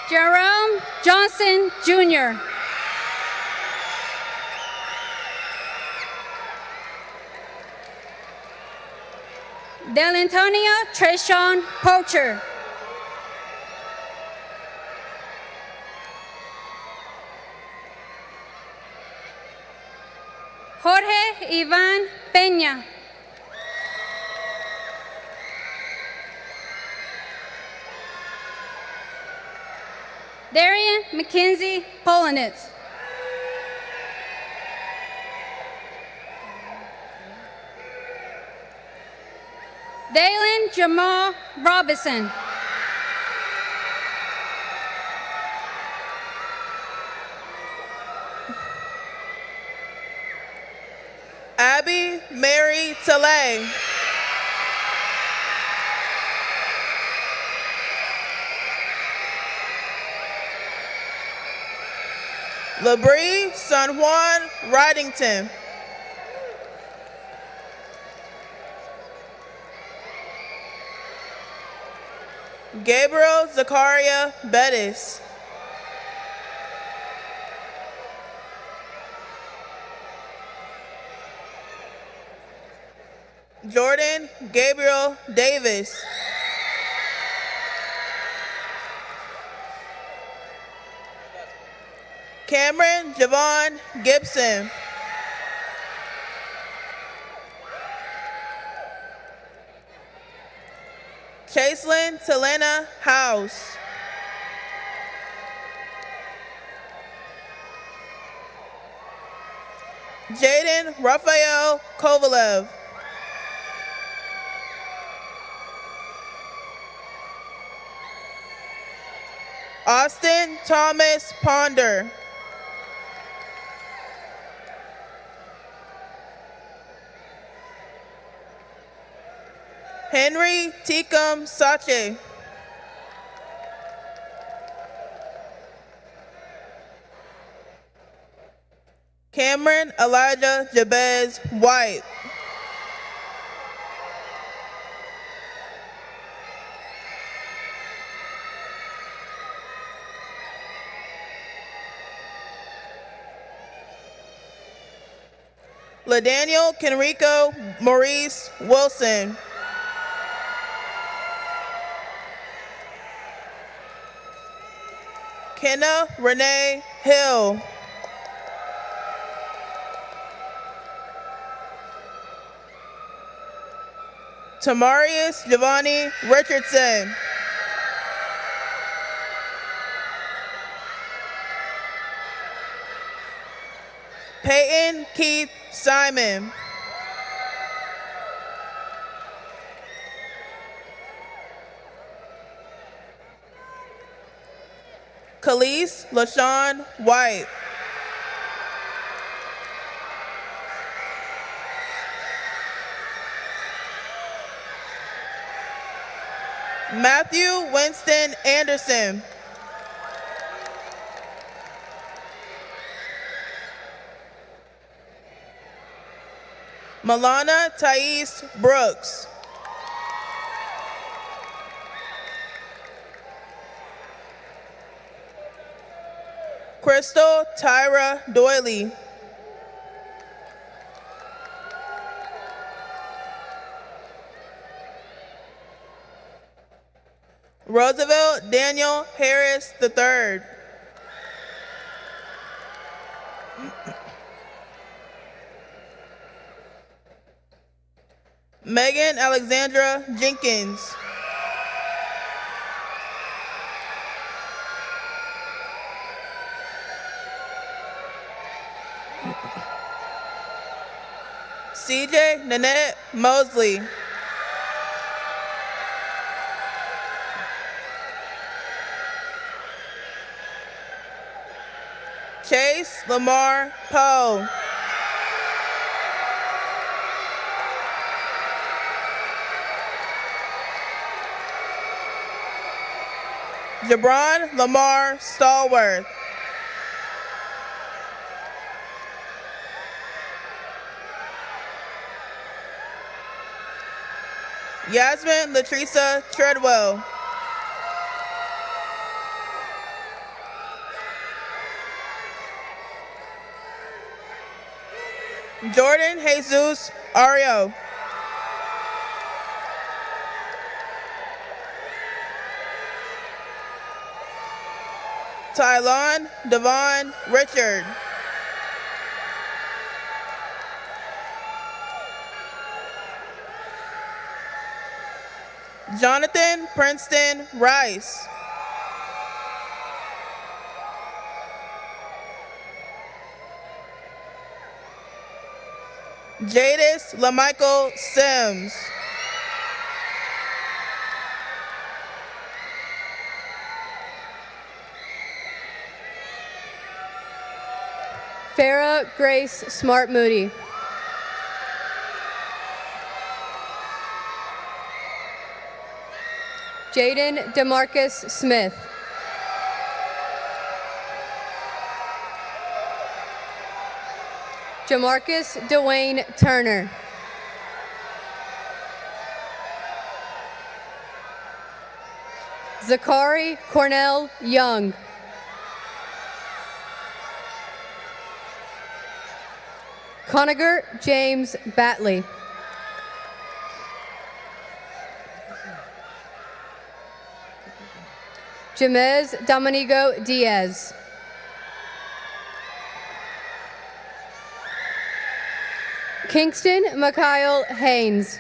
Jerome Johnson Jr. Del Antonio Treshawn Poacher. Jorge Ivan Peña. Darian Mackenzie Polanitz. Dalen Jamal Robinson. Abby Mary Talay. Labrie San Juan Ridington. Gabriel Zachariah Bettis. Jordan Gabriel Davis. Cameron Javon Gibson. Chaselyn Selena House. Jaden Raphael Kovalev. Austin Thomas Ponder. Henry Tikam Sache. Cameron Elijah Jabez White. LaDaniel Kenrico Maurice Wilson. Kenna Renee Hill. Tamarius Giovanni Richardson. Peyton Keith Simon. Khalees LaShawn White. Matthew Winston Anderson. Milana Thais Brooks. Crystal Tyra Doyley. Roosevelt Daniel Harris III. Megan Alexandra Jenkins. CJ Nanette Mosley. Chase Lamar Poe. Jabron Lamar Stallworth. Yasmin Latresa Treadwell. Jordan Jesus Ario. Tylon Devon Richard. Jonathan Princeton Rice. Jadis LaMichael Sims. Farah Grace Smart Moody. Jaden DeMarcus Smith. Jamarcus Dwayne Turner. Zachary Cornell Young. Conager James Batley. Jamez Dominigo Diaz. Kingston Mikhail Haynes.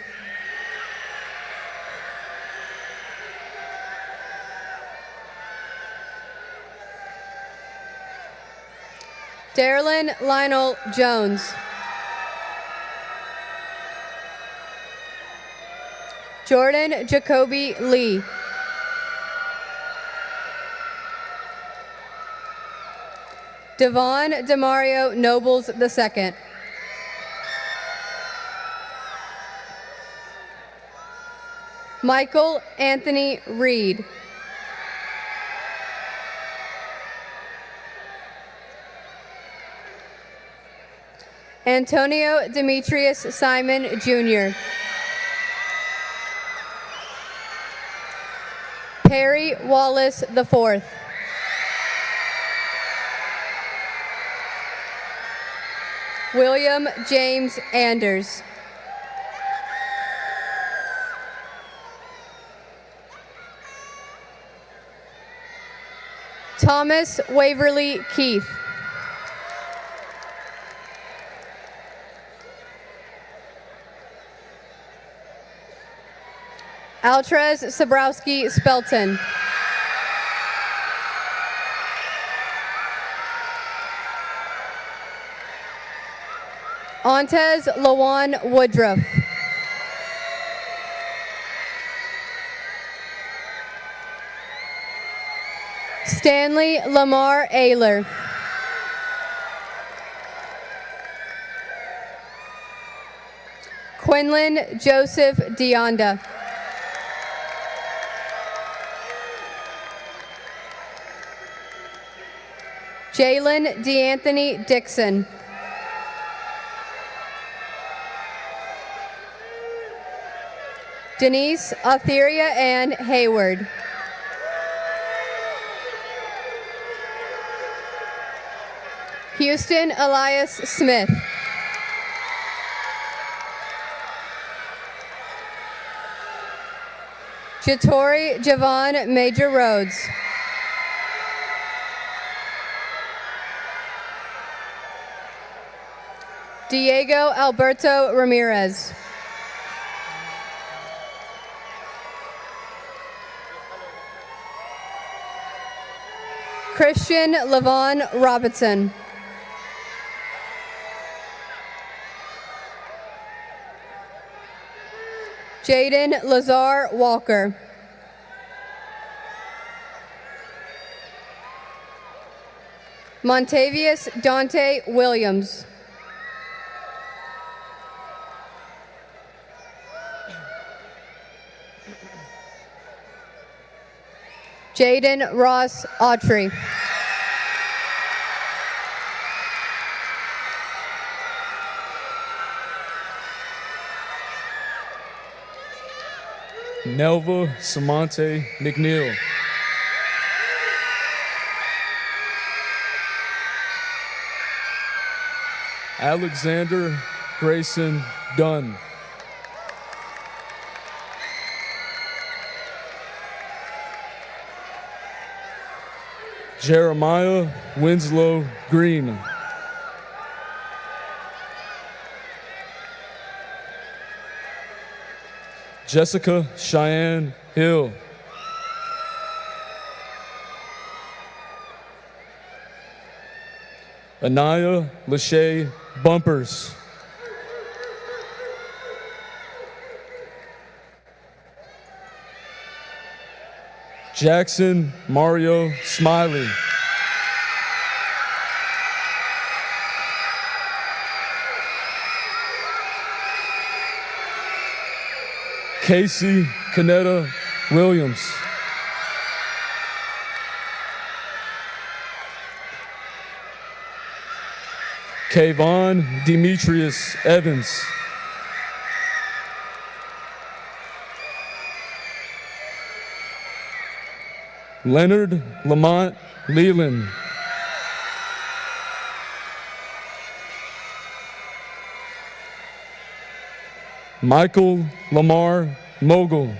Darylyn Lionel Jones. Jordan Jacoby Lee. Devon Demario Nobles II. Michael Anthony Reed. Antonio Demetrius Simon Jr. Perry Wallace IV. William James Anders. Thomas Waverly Keith. Altrez Sabrowski Spelton. Antez Lawan Woodruff. Stanley Lamar Ayler. Quinlan Joseph Dionda. Jalen DeAnthony Dixon. Denise Altheria Ann Hayward. Houston Elias Smith. Jatori Javon Major Rhodes. Diego Alberto Ramirez. Christian Levon Robinson. Jaden Lazar Walker. Montavious Dante Williams. Jaden Ross Autry. Nelva Samante McNeil. Alexander Grayson Dunn. Jeremiah Winslow Green. Jessica Cheyenne Hill. Anaya Lachey Bumpers. Jackson Mario Smiley. Casey Canetta Williams. Kayvon Demetrius Evans. Leonard Lamont Leland. Michael Lamar Mogul.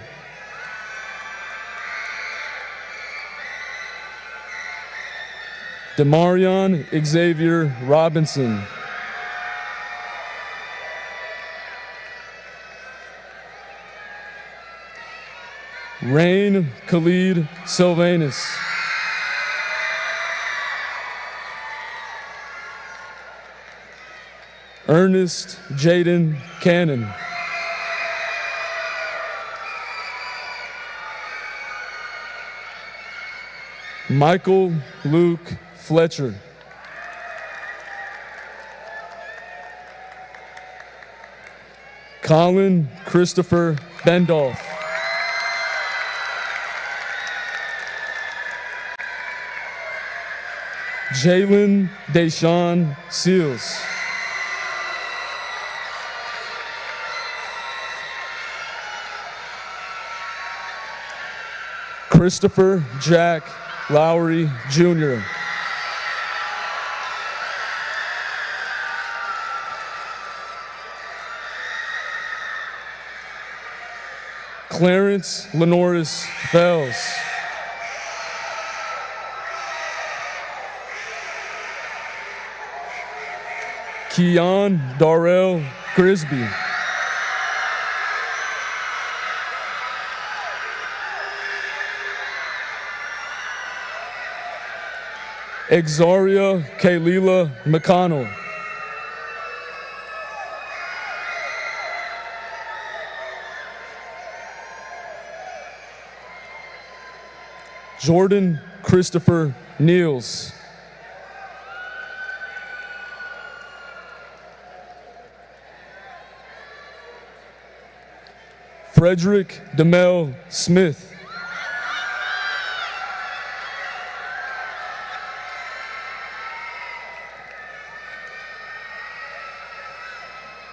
Demarion Xavier Robinson. Rain Khalid Sylvanus. Ernest Jaden Cannon. Michael Luke Fletcher. Colin Christopher Bendolph. Jalen Deshaun Seals. Christopher Jack Lowry Jr. Clarence Lenoris Fells. Keon Darrell Grisby. Exaria Kaylila McConnell. Jordan Christopher Niels. Frederick Demel Smith.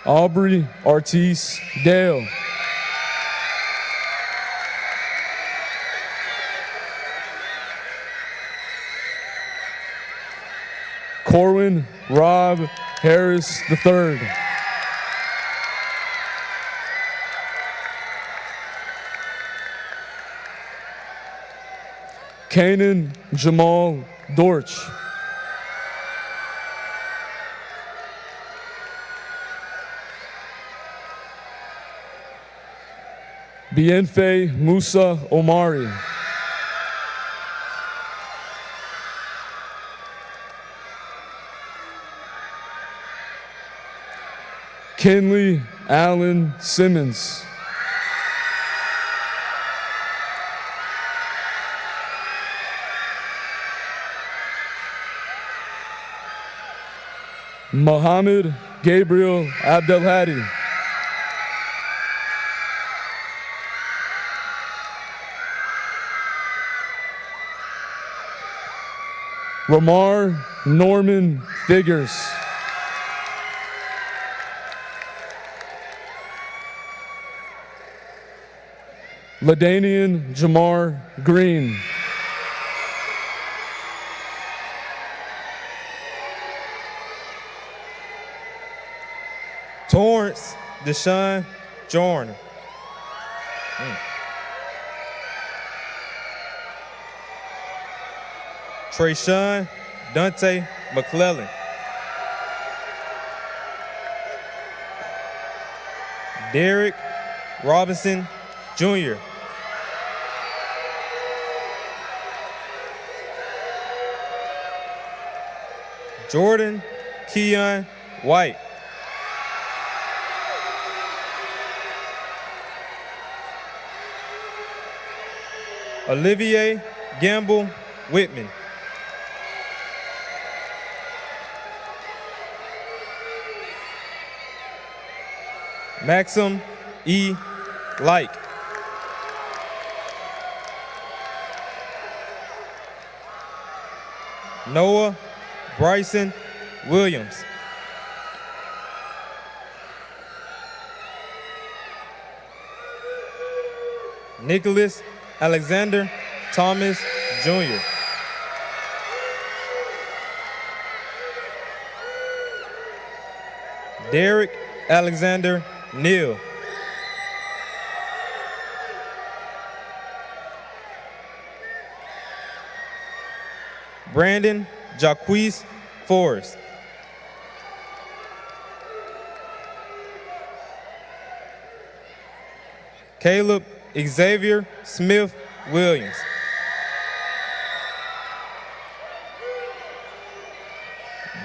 Aubrey Artis Dale. Corwin Rob Harris III. Kanan Jamal Dorch. Bienfe Musa Omari. Kenley Allen Simmons. Mohammed Gabriel Abdelhadi. Lamar Norman Figures. Ladanian Jamar Green. Torrance Deshaun Jordan. Trayshawn Dante McClellan. Derek Robinson Jr. Jordan Keon White. Olivier Gamble Whitman. Maxim E. Light. Noah Bryson Williams. Nicholas Alexander Thomas Jr. Derek Alexander Neal. Brandon Jaquez Forrest. Caleb Xavier Smith Williams.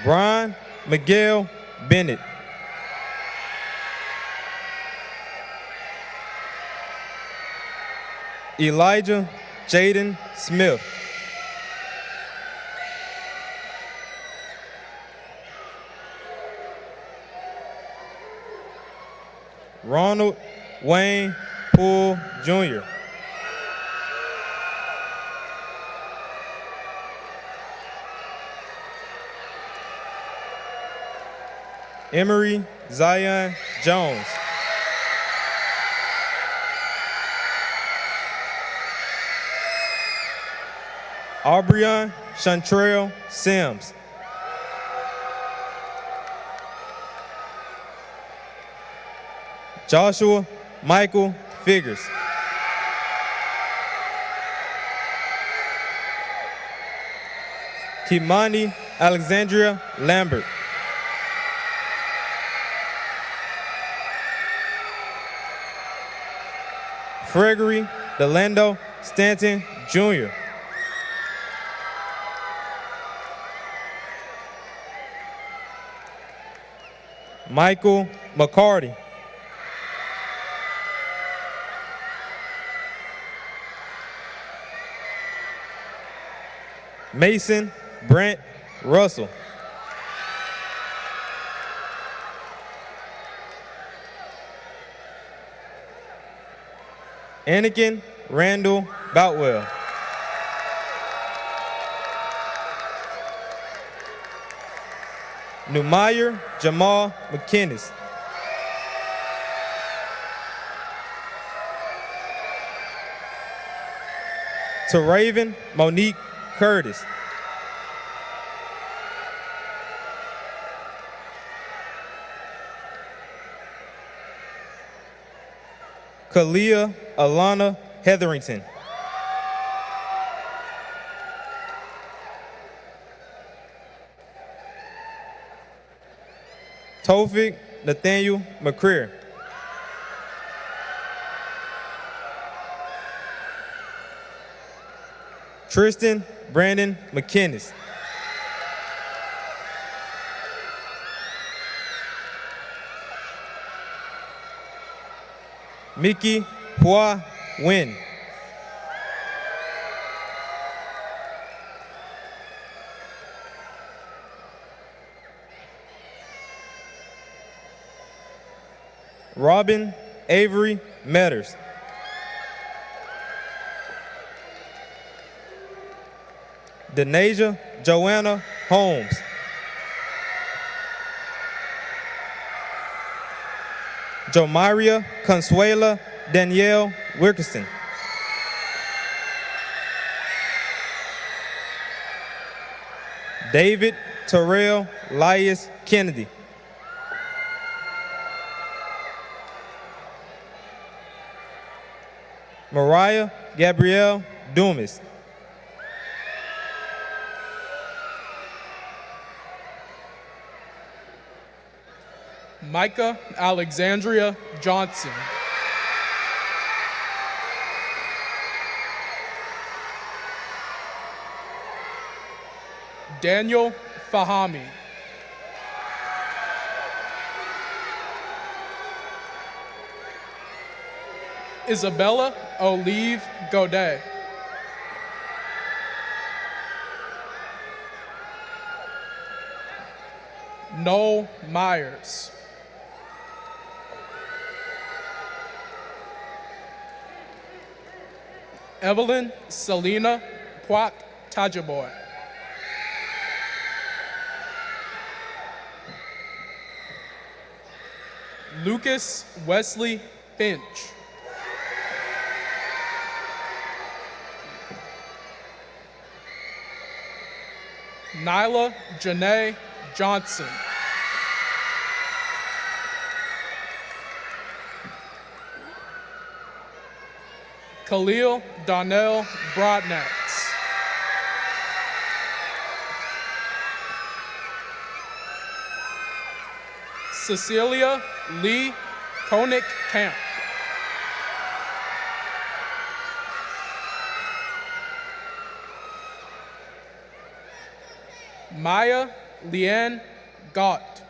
Brian Miguel Bennett. Elijah Jaden Smith. Ronald Wayne Poole Jr. Emery Zion Jones. Aubrion Chantrell Sims. Joshua Michael Figures. Kimani Alexandria Lambert. Gregory Delando Stanton Jr. Michael McCarty. Mason Brent Russell. Anakin Randall Boutwell. Numeyer Jamal McKinnis. Raven Monique Curtis. Kalia Alana Hetherington. Tofik Nathaniel McCreer. Tristan Brandon McKinnis. Mickey Hua Nguyen. Robin Avery Metters. Denasia Joanna Holmes. Jomaria Consuela Danielle Wilkerson. David Terrell Lias Kennedy. Mariah Gabrielle Dumas. Micah Alexandria Johnson. Daniel Fahami. Isabella Olive Godet. Noel Myers. Evelyn Selena Puat Tajaboy. Lucas Wesley Finch. Nyla Janae Johnson. Khalil Donnell Broadnatz. Cecilia Lee Koenig Camp. Maya Leanne Gott.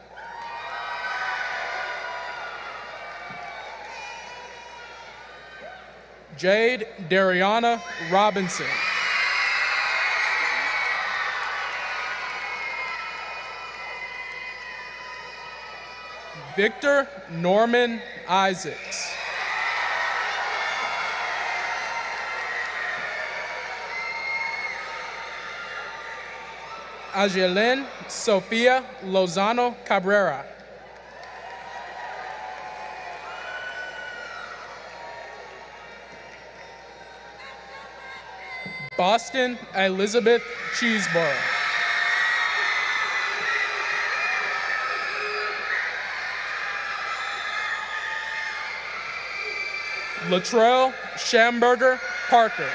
Jade Dariana Robinson. Victor Norman Isaacs. Ajelin Sofia Lozano Cabrera. Boston Elizabeth Cheeseborough. Latrell Schamberger Parker.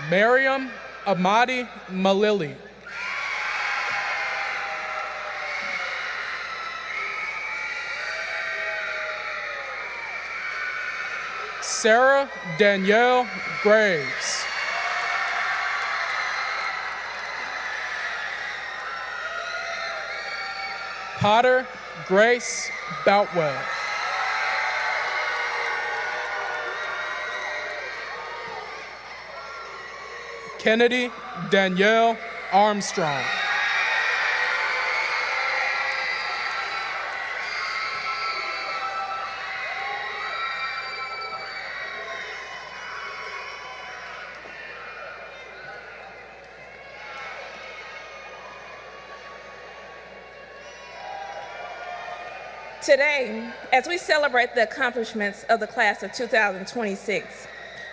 Miriam Amadi Malili. Sarah Danielle Graves. Potter Grace Boutwell. Kennedy Danielle Armstrong. Today, as we celebrate the accomplishments of the class of 2026,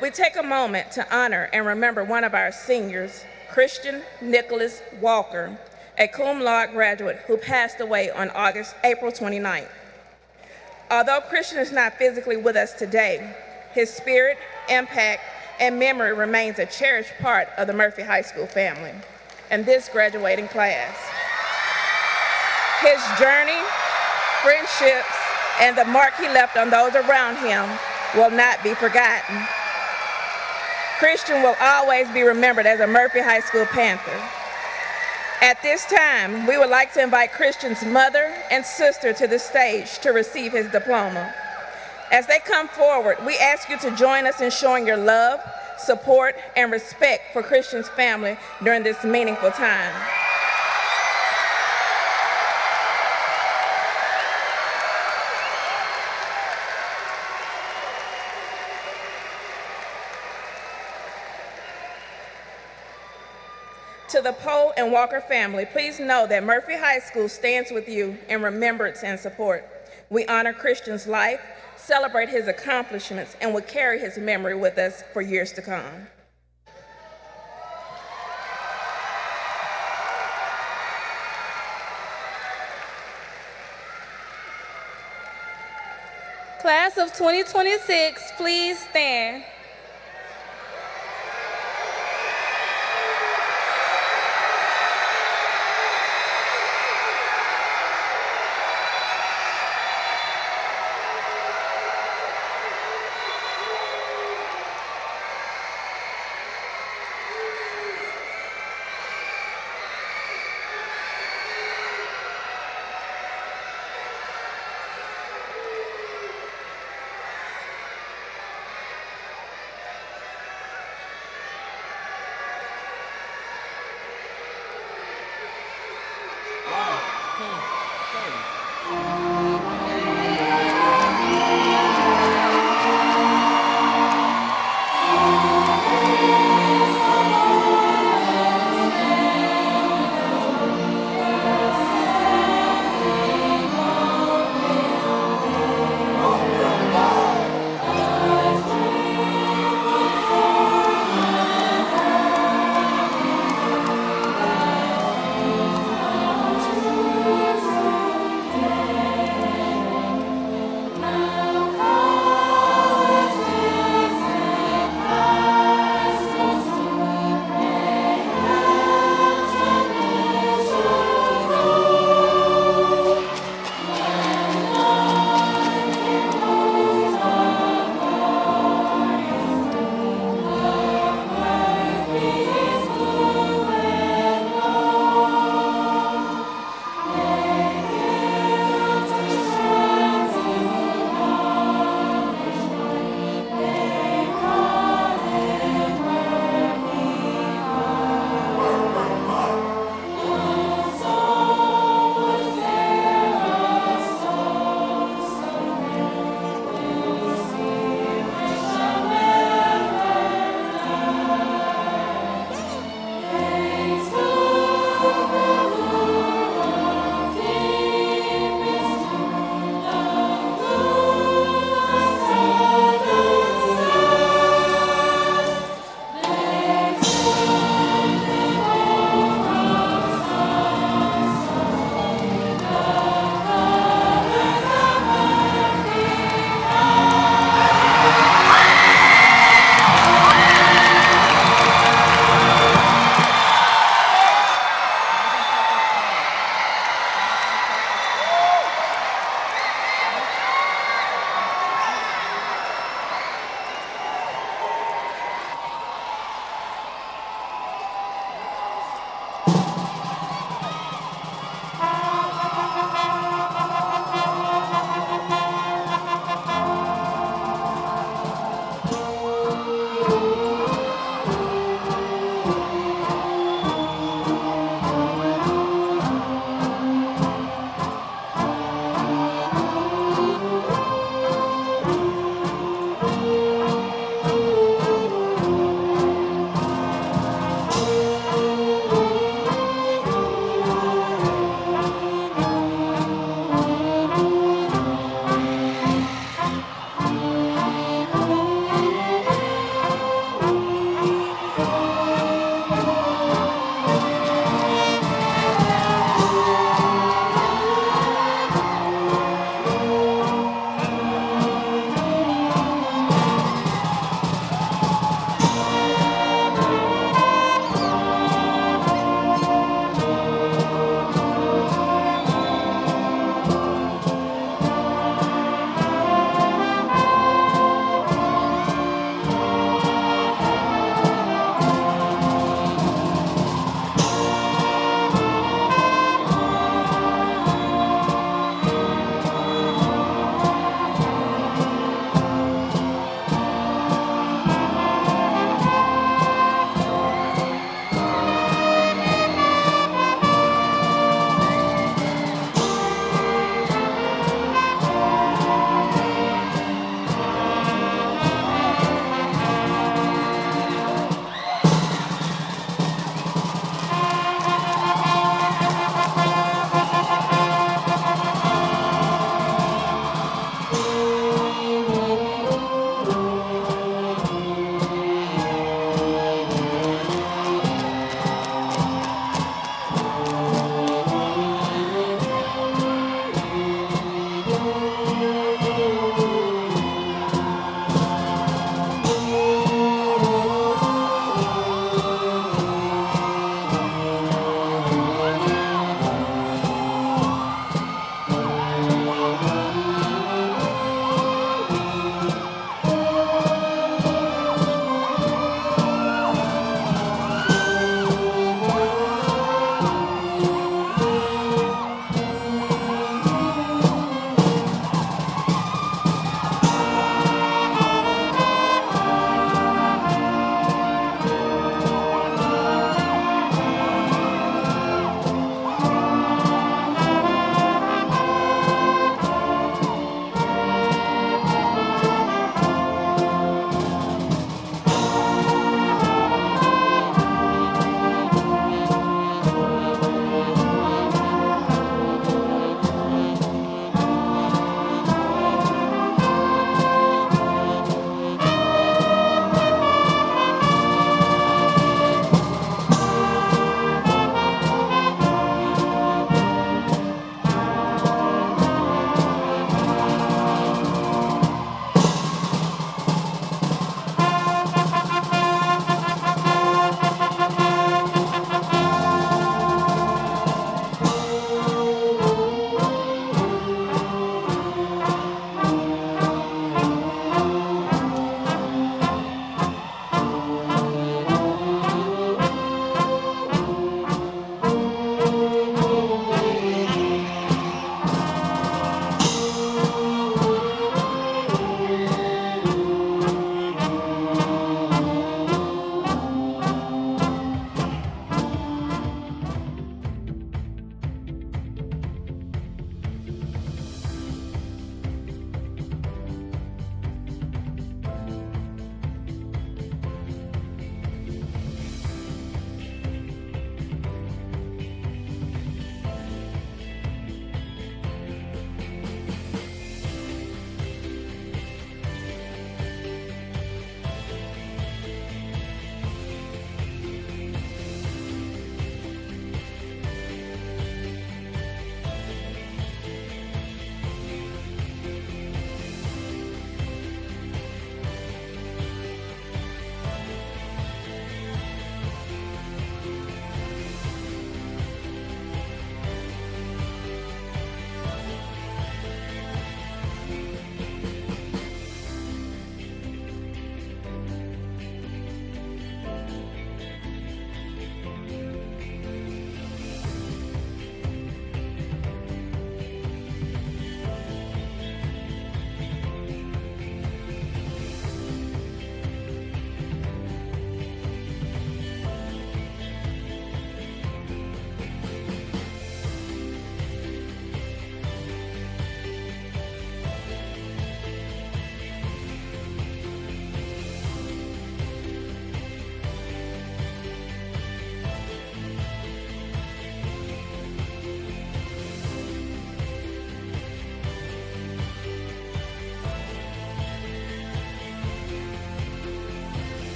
we take a moment to honor and remember one of our seniors, Christian Nicholas Walker, a cum laude graduate who passed away on April 29th. Although Christian is not physically with us today, his spirit, impact, and memory remains a cherished part of the Murphy High School family and this graduating class. His journey, friendships, and the mark he left on those around him will not be forgotten. Christian will always be remembered as a Murphy High School Panther. At this time, we would like to invite Christian's mother and sister to the stage to receive his diploma. As they come forward, we ask you to join us in showing your love, support, and respect for Christian's family during this meaningful time. To the Poe and Walker family, please know that Murphy High School stands with you in remembrance and support. We honor Christian's life, celebrate his accomplishments, and will carry his memory with us for years to come. Class of 2026, please stand. Wow.